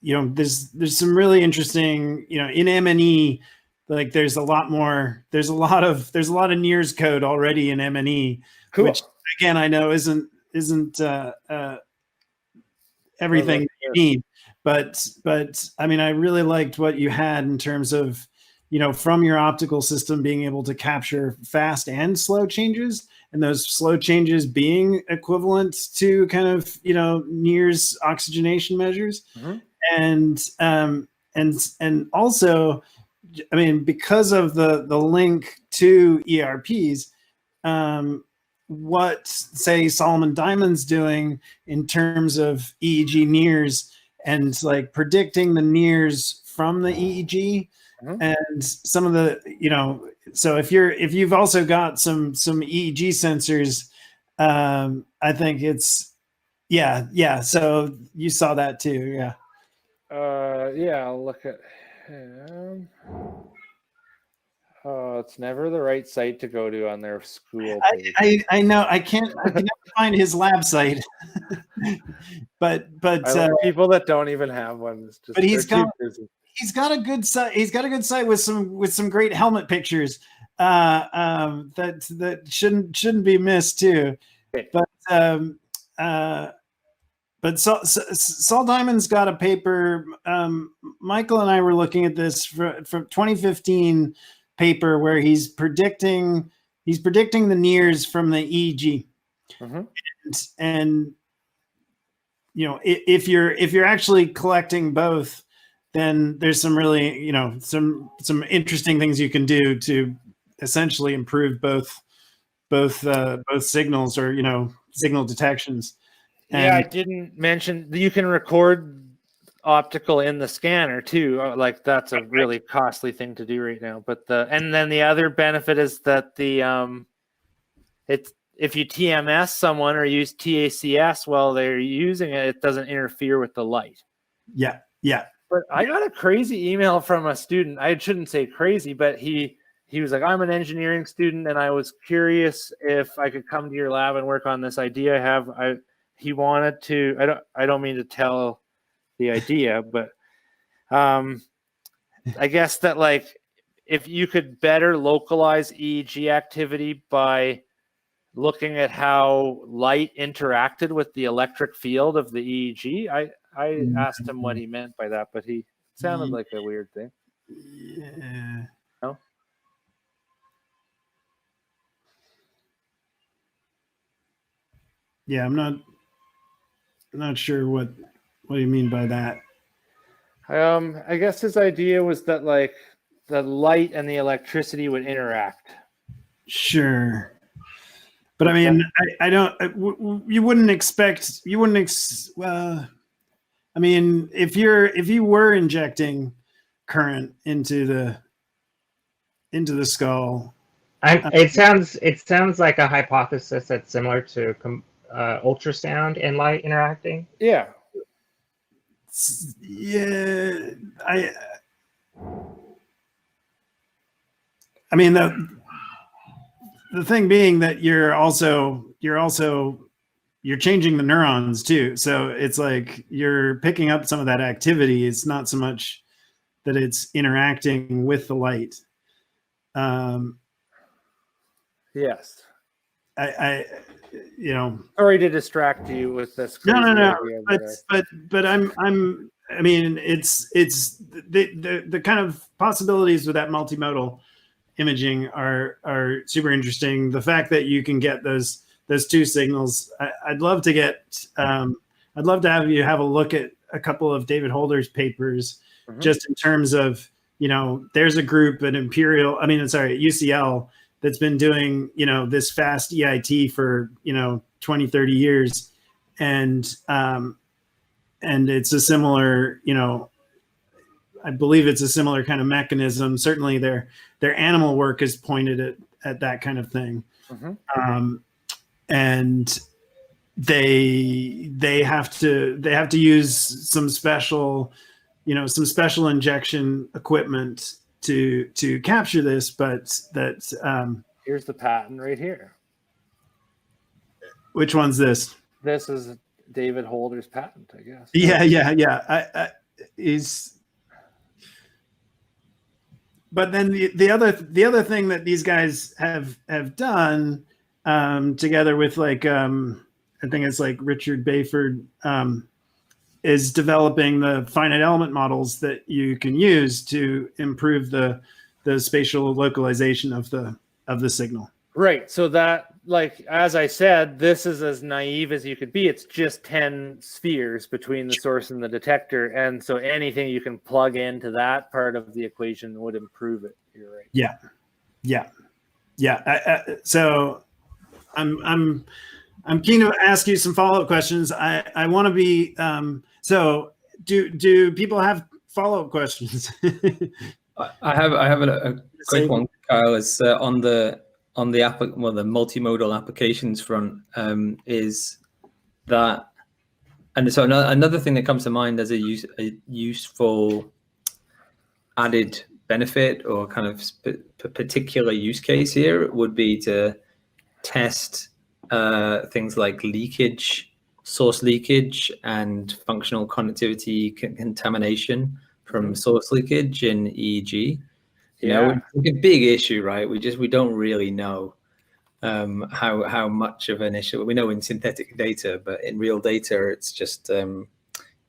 there's some really interesting in M&E. Like there's a lot of Nears code already in M&E, cool. Which again I know isn't everything you need, but I mean I really liked what you had in terms of from your optical system being able to capture fast and slow changes, and those slow changes being equivalent to kind of Nears oxygenation measures, and also. I mean, because of the link to ERPs, what say Solomon Diamond's doing in terms of EEG Nears and like predicting the Nears from the EEG, and some of the so if you've also got some EEG sensors, I think it's yeah. So you saw that too, yeah. I'll look at. Oh, it's never the right site to go to on their school page. I know I can never find his lab site, but people that don't even have one. But he's got a good site. He's got a good site with some great helmet pictures that shouldn't be missed too. But Saul Diamond's got a paper. Michael and I were looking at this from 2015 paper where he's predicting the NIRS from the EEG. Mm-hmm. And you know, if you're actually collecting both, then there's some really, you know, some interesting things you can do to essentially improve both signals, or, you know, signal detections. Yeah, I didn't mention that you can record optical in the scanner too. Like that's a really costly thing to do right now. But and then the other benefit is that if you TMS someone or use TACS while they're using it, it doesn't interfere with the light. Yeah, yeah. But I got a crazy email from a student. I shouldn't say crazy, but he was like, I'm an engineering student, and I was curious if I could come to your lab and work on this idea I have. He wanted to. I don't mean to tell the idea, but I guess that, like, if you could better localize EEG activity by looking at how light interacted with the electric field of the EEG. I asked him what he meant by that, but he sounded like a weird thing. Yeah. No? Yeah, I'm not sure what you mean by that. I guess his idea was that, like, the light and the electricity would interact. Sure. But I mean, I don't. You wouldn't expect. Well, I mean, if you were injecting current into the skull, it sounds like a hypothesis that's similar to ultrasound and light interacting. Yeah. Yeah. I mean, the thing being that you're changing the neurons too. So it's like you're picking up some of that activity. It's not so much that it's interacting with the light. Yes. I you know. Sorry to distract you with this. No. But I mean, it's the kind of possibilities with that multimodal imaging are super interesting. The fact that you can get those two signals, I'd love to have you have a look at a couple of David Holder's papers, just in terms of, you know, there's a group at UCL that's been doing, you know, this fast EIT for, you know, 20, 30 years. And it's a similar, you know, I believe it's a similar kind of mechanism. Certainly their animal work is pointed at that kind of thing. And they have to use some special injection equipment to capture this, but here's the patent right here. Which one's this? This is David Holder's patent, I guess. Yeah. But then the other thing that these guys have done, together with, like, I think it's like Richard Bayford, is developing the finite element models that you can use to improve the spatial localization of the signal. Right. So that, like, as I said, this is as naive as you could be. It's just 10 spheres between the source and the detector. And so anything you can plug into that part of the equation would improve it. You're right. Yeah. So I'm keen to ask you some follow-up questions. I want to be, so do people have follow-up questions? I have a quick one, Kyle. Is on the multimodal applications front, is that, and so another thing that comes to mind as a useful added benefit or kind of particular use case here would be to test things like leakage, source leakage, and functional conductivity contamination from source leakage in EEG. You Yeah. know, it's a big issue, right? We don't really know how much of an issue. We know in synthetic data, but in real data, it's just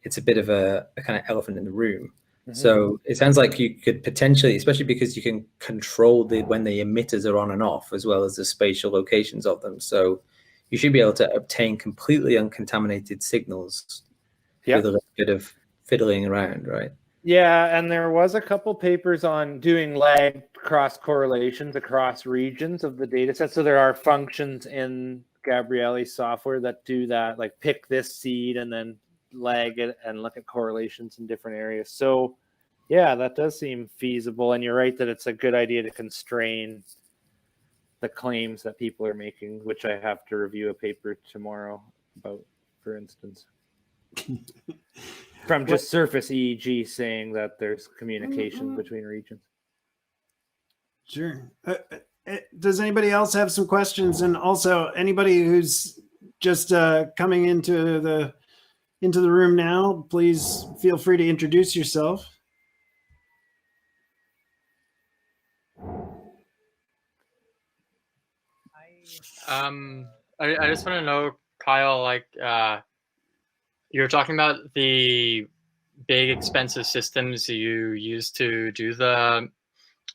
it's a bit of a kind of elephant in the room. So it sounds like you could potentially, especially because you can control when the emitters are on and off, as well as the spatial locations of them. So you should be able to obtain completely uncontaminated signals with a little bit of fiddling around, right? Yeah, and there was a couple papers on doing lag cross correlations across regions of the data set. So there are functions in Gabriele's software that do that, like pick this seed and then lag it and look at correlations in different areas. So yeah, that does seem feasible. And you're right that it's a good idea to constrain the claims that people are making, which I have to review a paper tomorrow about, for instance. From just surface EEG saying that there's communication between regions. Sure. Does anybody else have some questions? And also anybody who's just coming into the room now, please feel free to introduce yourself. I just want to know, Kyle, like you're talking about the big expensive systems you use to do the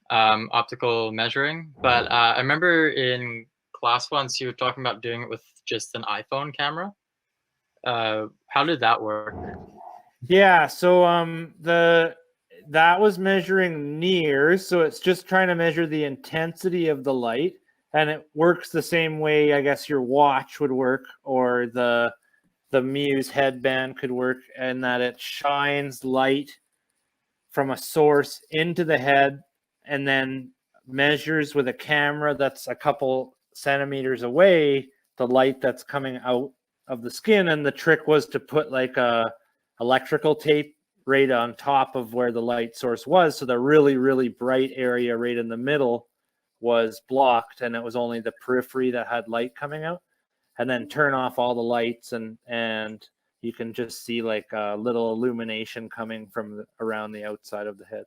optical measuring, but I remember in class once you were talking about doing it with just an iPhone camera. How did that work? Yeah, so that was measuring near, so it's just trying to measure the intensity of the light, and it works the same way I guess your watch would work, or the Muse headband could work, in that it shines light from a source into the head and then measures with a camera that's a couple centimeters away the light that's coming out of the skin. And the trick was to put like a electrical tape right on top of where the light source was, so the really, really bright area right in the middle was blocked, and it was only the periphery that had light coming out. And then turn off all the lights, and you can just see like a little illumination coming from around the outside of the head.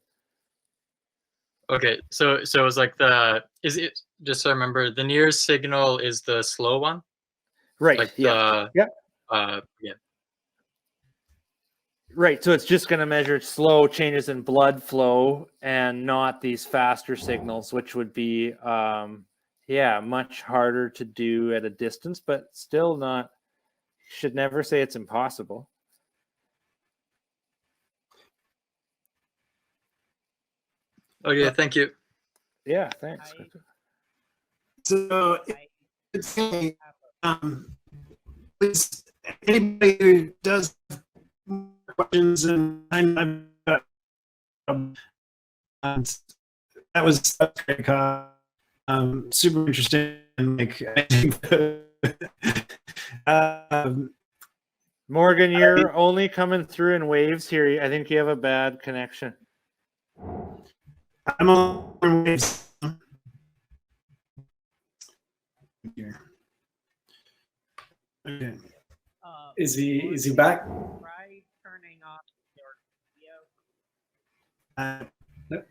Okay, so it was like is it, just so I remember, the near signal is the slow one? Right, like yeah. Yeah. Right, so it's just going to measure slow changes in blood flow and not these faster signals, which would be much harder to do at a distance, but still not, should never say it's impossible. Okay, thank you. Yeah, thanks. So it's please, anybody who does more questions, and that was great. Super interesting. Like, I think Morgan, you're only coming through in waves here. I think you have a bad connection. I'm on waves here. Okay. Is he back? Try turning off your video. Yep.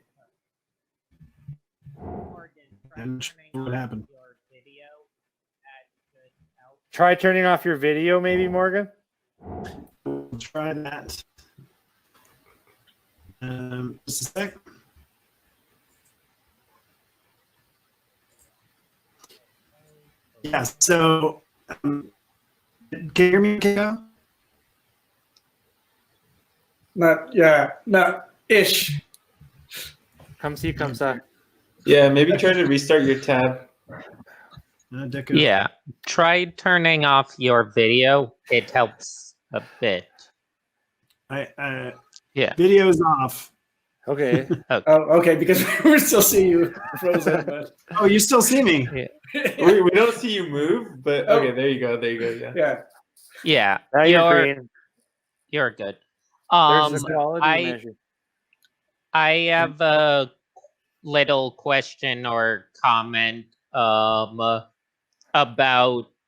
Morgan, try I'm not sure turning what off happened. your video. That should help. Try turning off your video, maybe, Morgan. We'll try that. Just a sec. Yeah, so can you hear me, Kiko? Ish. Come see, come see. Yeah, maybe try to restart your tab. Yeah, try turning off your video. It helps a bit. Yeah. Video's off. Okay. Oh, okay, because we're still seeing you frozen. But... Oh, you still see me? Yeah. We don't see you move, but okay, there you go. Yeah. Yeah. Now You're good. There's the quality measure. I have a little question or comment about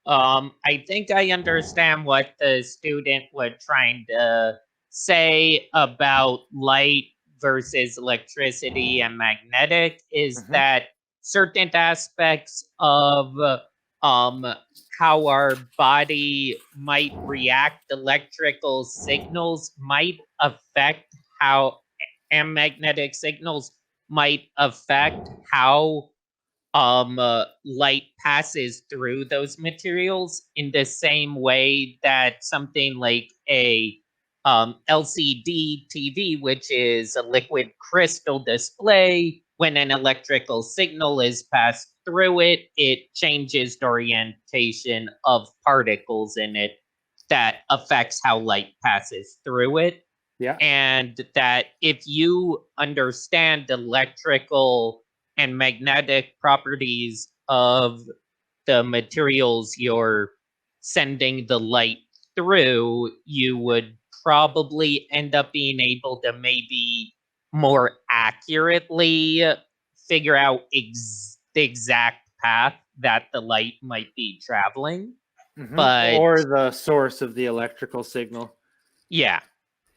I think I understand what the student was trying to say about light versus electricity and magnetic is that certain aspects of how our body might react electrical signals might affect how, and magnetic signals might affect how light passes through those materials, in the same way that something like a LCD TV, which is a liquid crystal display, when an electrical signal is passed through it, it changes the orientation of particles in it that affects how light passes through it. Yeah. And that if you understand electrical and magnetic properties of the materials you're sending the light through, you would probably end up being able to maybe more accurately figure out the exact path that the light might be traveling. But or the source of the electrical signal. Yeah.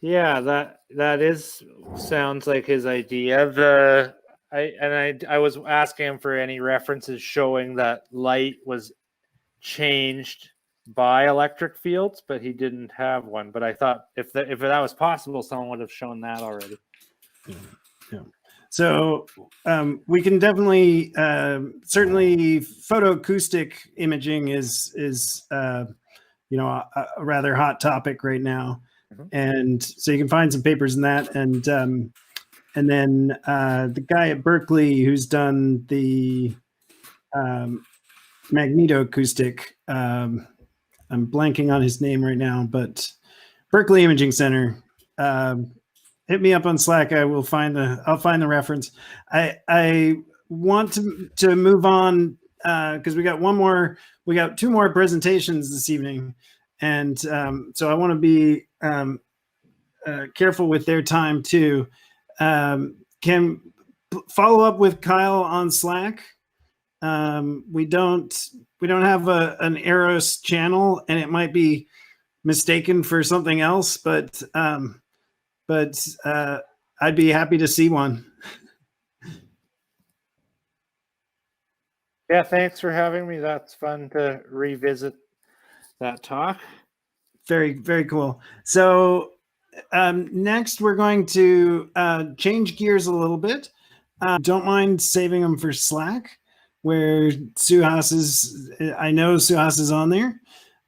Yeah, that is sounds like his idea. I was asking him for any references showing that light was changed by electric fields, but he didn't have one. But I thought if that was possible, someone would have shown that already. Yeah. So we can definitely, certainly, photoacoustic imaging is a rather hot topic right now, and so you can find some papers in that, and then the guy at Berkeley who's done the magnetoacoustic. I'm blanking on his name right now, but Berkeley Imaging Center. Hit me up on Slack. I'll find the reference. I want to move on because we got two more presentations this evening, and so I want to be careful with their time too. Can follow up with Kyle on Slack. We don't have an Eros channel, and it might be mistaken for something else, but I'd be happy to see one. Yeah, thanks for having me. That's fun to revisit that talk. Very, very cool. So next we're going to change gears a little bit. Don't mind saving them for Slack, where Suhas is. I know Suhas is on there.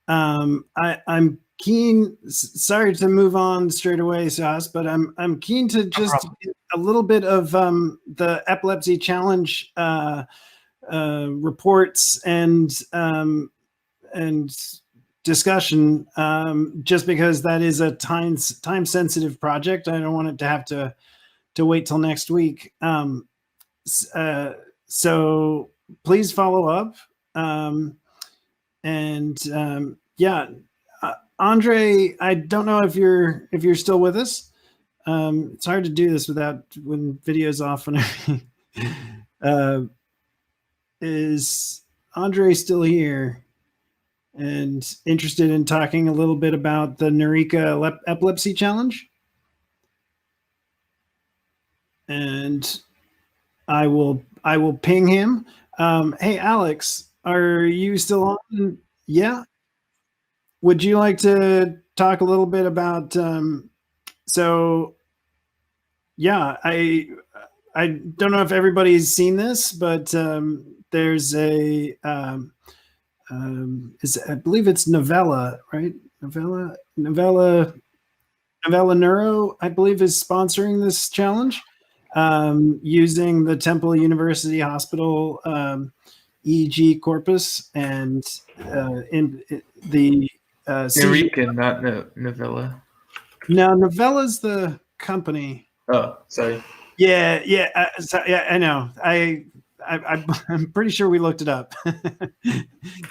I'm keen. Sorry to move on straight away, Suhas, but I'm keen to just get a little bit of the Epilepsy Challenge reports and discussion, just because that is a time sensitive project. I don't want it to have to wait till next week. So please follow up. Yeah, Andre, I don't know if you're still with us. It's hard to do this when video's off and everything. Is Andre still here and interested in talking a little bit about the Neureka Epilepsy Challenge? And I will ping him. Hey, Alex, are you still on? Yeah. Would you like to talk a little bit about? So, yeah, I don't know if everybody's seen this, but there's a I believe it's Novella, right? Novella Neuro, I believe, is sponsoring this challenge, using the Temple University Hospital EEG corpus, and in the Neureka, not Novella. No, Novella's the company. Oh, sorry. Yeah, I know. I'm pretty sure we looked it up.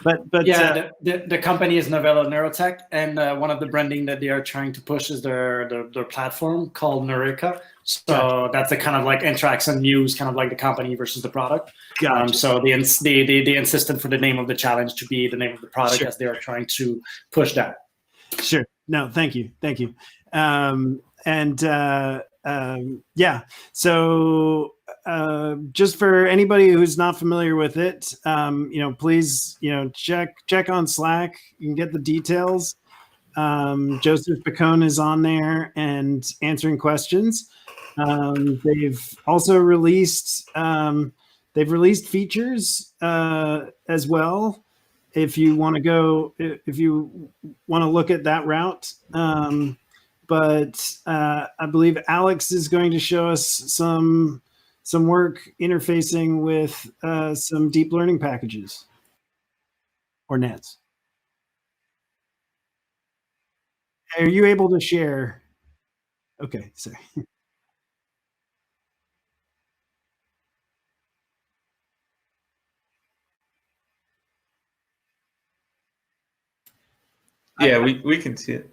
but yeah, the company is Novella Neurotech, and one of the branding that they are trying to push is their platform called Neureka. So that's a kind of like interacts and news, kind of like the company versus the product. So they insisted for the name of the challenge to be the name of the product, as they are trying to push that. Sure. No, thank you. Yeah, so just for anybody who's not familiar with it, please, check on Slack. You can get the details. Joseph Picone is on there and answering questions. They've also released features as well. If you want to look at that route. But I believe Alex is going to show us some work interfacing with some deep learning packages or nets. Are you able to share? Okay, sorry. Yeah, we can see it.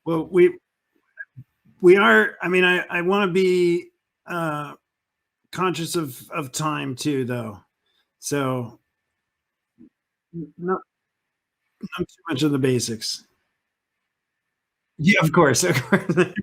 Well, we are. I mean, I want to be conscious of time too, though. So not too much of the basics. Yeah, of course, of course.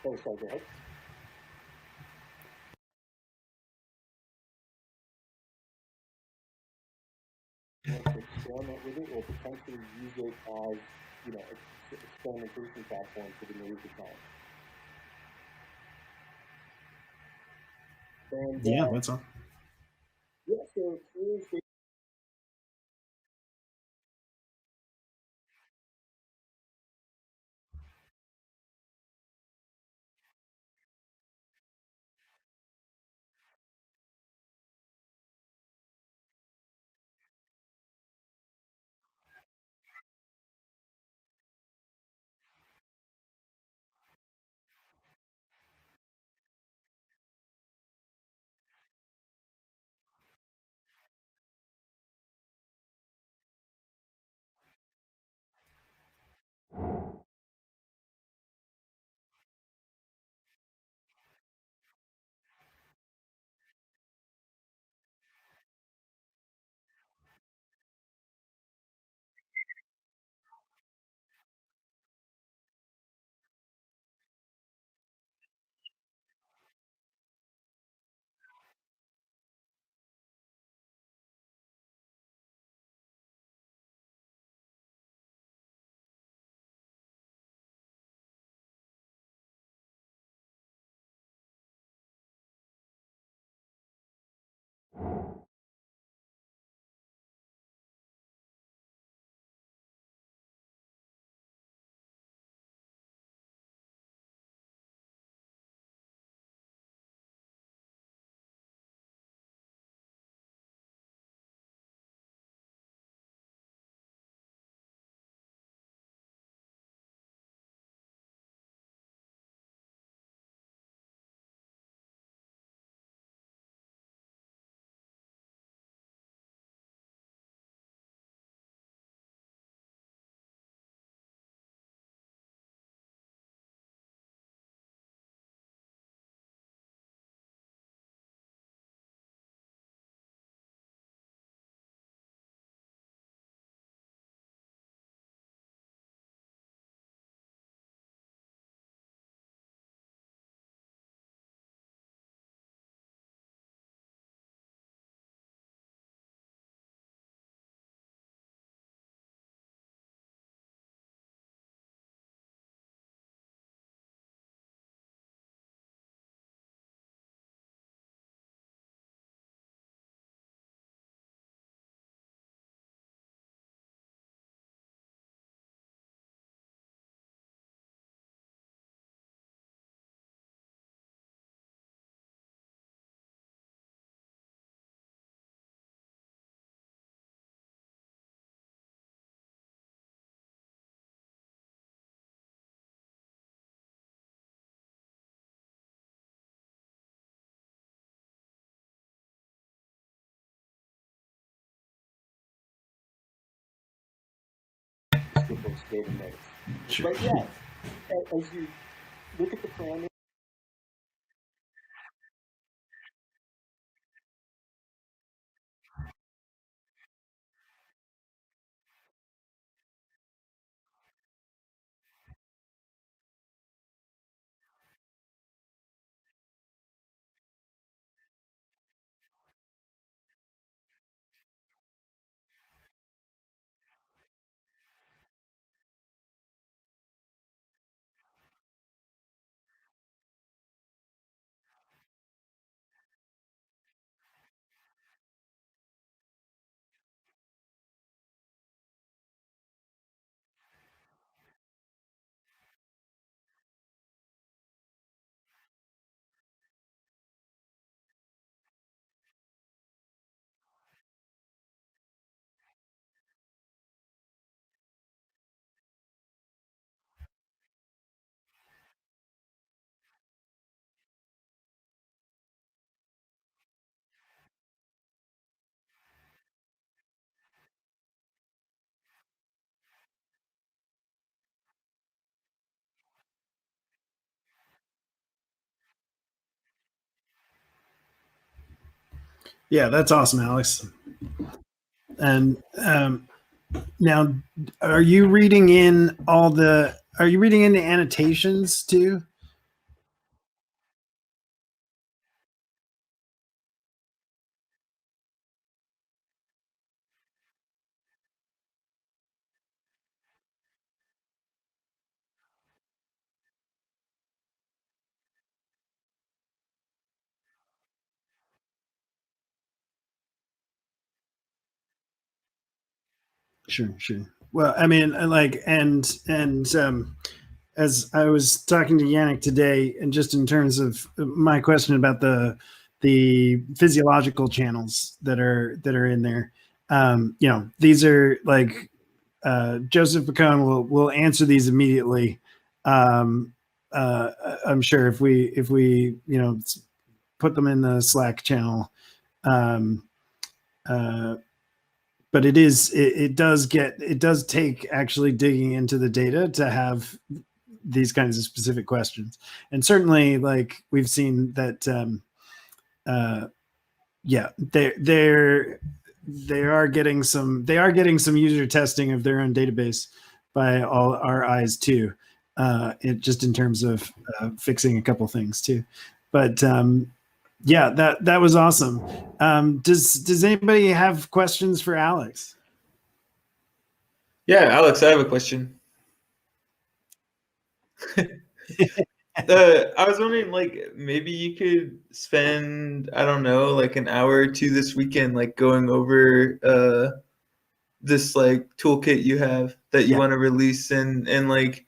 Oh, sorry, go ahead. Want to experiment with it or potentially use it as, you know, experimentation platform for the Neureka client. And Yeah, that's all. yeah, so here's the people's data nodes. Sure. But yeah, as you look at the parameters, Yeah, that's awesome, Alex. And now, are you reading in the annotations too? Sure. Well, I mean, like, and as I was talking to Yannick today, and just in terms of my question about the physiological channels that are in there, you know, these are like Joseph Bacone will answer these immediately. I'm sure if we you know put them in the Slack channel. But it does take actually digging into the data to have these kinds of specific questions. And certainly, like, we've seen that yeah, they are getting some user testing of their own database by all our eyes too, just in terms of fixing a couple things too. But yeah, that was awesome. Does anybody have questions for Alex? Yeah, Alex, I have a question. I was wondering, like, maybe you could spend, I don't know, like an hour or two this weekend, like going over this like toolkit you have that you want to release, and like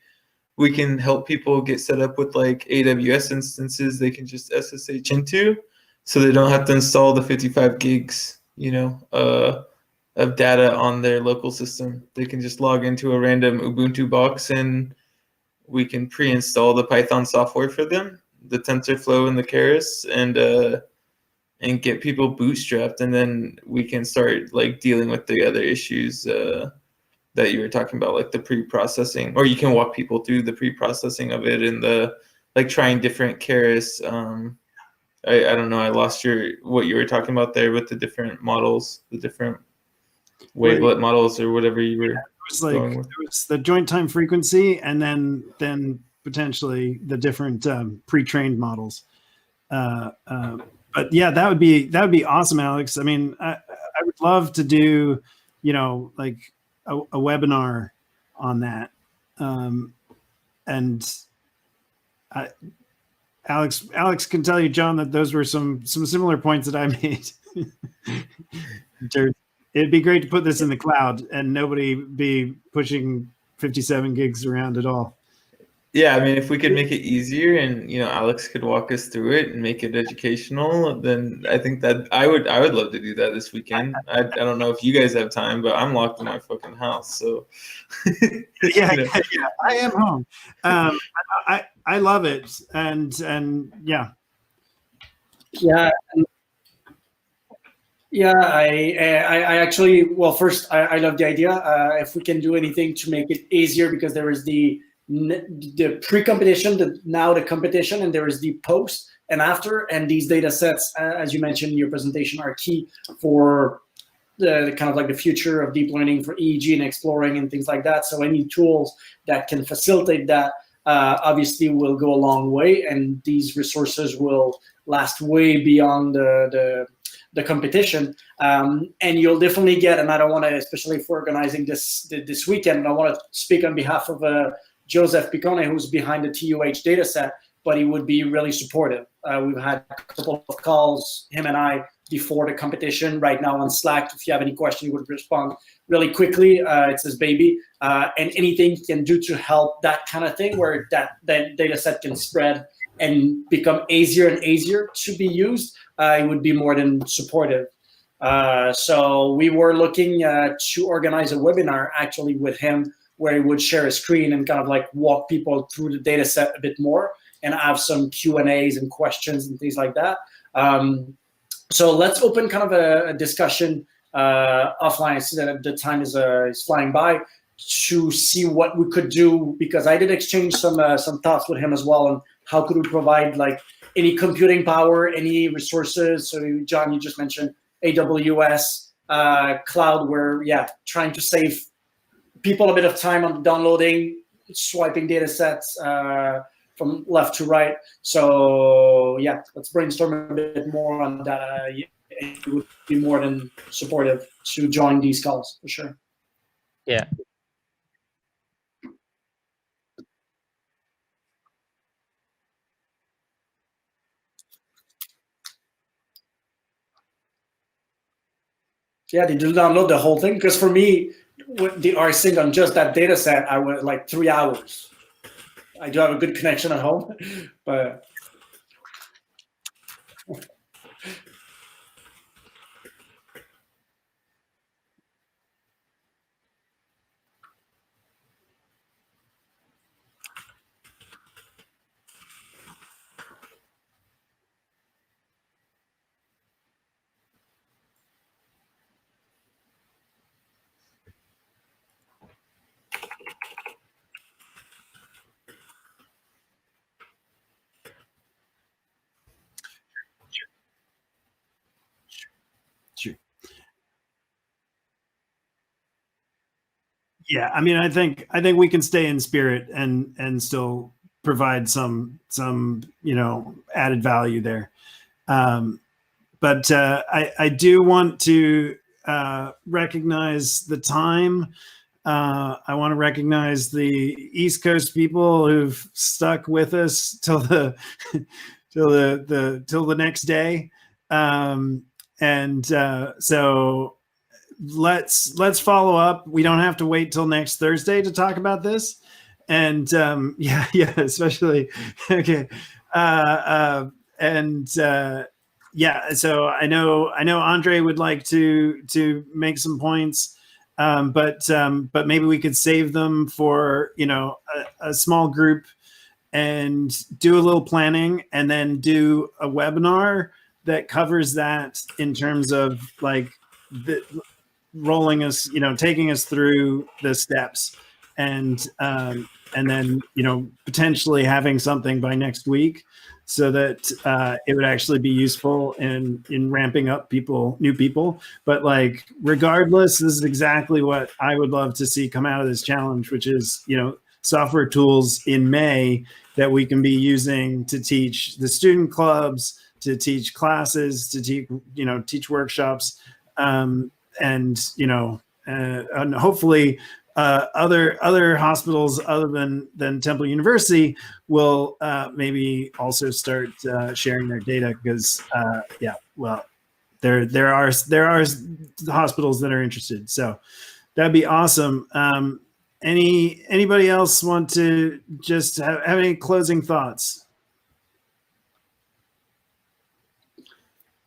we can help people get set up with like AWS instances they can just SSH into, so they don't have to install the 55 gigs, you know, of data on their local system. They can just log into a random Ubuntu box and we can pre-install the Python software for them, the TensorFlow and the Keras, and get people bootstrapped, and then we can start like dealing with the other issues that you were talking about, like the pre-processing, or you can walk people through the pre-processing of it and the like trying different Keras. I don't know, I lost what you were talking about there with the different models, the different wavelet models or whatever you were. It was like there was the joint time frequency, and then potentially the different pre-trained models. But yeah, that would be awesome, Alex. I mean, I would love to do, you know, like a webinar on that. And Alex can tell you, John, that those were some similar points that I made. It'd be great to put this in the cloud and nobody be pushing 57 gigs around at all. Yeah, I mean, if we could make it easier and, you know, Alex could walk us through it and make it educational, then I think that I would love to do that this weekend. I don't know if you guys have time, but I'm locked in my fucking house, so yeah, I am home. I love it, and yeah. I actually, well, first, I love the idea. If we can do anything to make it easier, because there is the pre-competition, now the competition, and there is the post and after, and these data sets, as you mentioned in your presentation, are key for the kind of like the future of deep learning for EEG and exploring and things like that. So any tools that can facilitate that obviously will go a long way, and these resources will last way beyond the competition, and you'll definitely get, and I don't want to, especially for organizing this weekend, I want to speak on behalf of Joseph Bacone, who's behind the TUH data set, but he would be really supportive. We've had a couple of calls, him and I, before the competition, right now on Slack. If you have any question, he would respond really quickly. It's his baby, and anything he can do to help that kind of thing, where that data set can spread and become easier and easier to be used, it would be more than supportive. So we were looking to organize a webinar actually with him, where he would share a screen and kind of like walk people through the data set a bit more and have some Q&As and questions and things like that. So let's open kind of a discussion offline. I see that the time is flying by, to see what we could do, because I did exchange some thoughts with him as well on how could we provide like any computing power, any resources. So John, you just mentioned AWS cloud, where trying to save people a bit of time on downloading, swiping data sets from left to right. So let's brainstorm a bit more on that. It would be more than supportive to join these calls for sure. Yeah. Yeah, did you download the whole thing? Because for me, with the rsync on just that data set, I went like 3 hours. I do have a good connection at home, but Sure. Yeah, I mean, I think we can stay in spirit and still provide some added value there. But I do want to recognize the time. I want to recognize the East Coast people who've stuck with us till the till the next day. So let's follow up. We don't have to wait till next Thursday to talk about this. And yeah, especially okay. Yeah, so I know Andre would like to make some points, but maybe we could save them for a small group and do a little planning, and then do a webinar that covers that in terms of like taking us through the steps, and then potentially having something by next week, so that it would actually be useful in ramping up new people. But like, regardless, this is exactly what I would love to see come out of this challenge, which is, software tools in May that we can be using to teach the student clubs, to teach classes, to teach workshops, and hopefully other hospitals other than Temple University will maybe also start sharing their data, because there are hospitals that are interested. So that'd be awesome. Anybody else want to just have any closing thoughts?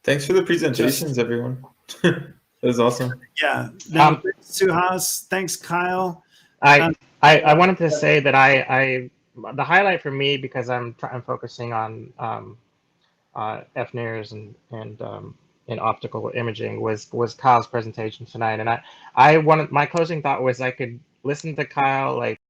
Thanks for the presentations, everyone. That was awesome. Yeah. No, thanks, Suhas. Thanks, Kyle. I wanted to say that the highlight for me, because I'm focusing on FNIRS and optical imaging, was Kyle's presentation tonight. And I wanted, my closing thought was I could listen to Kyle like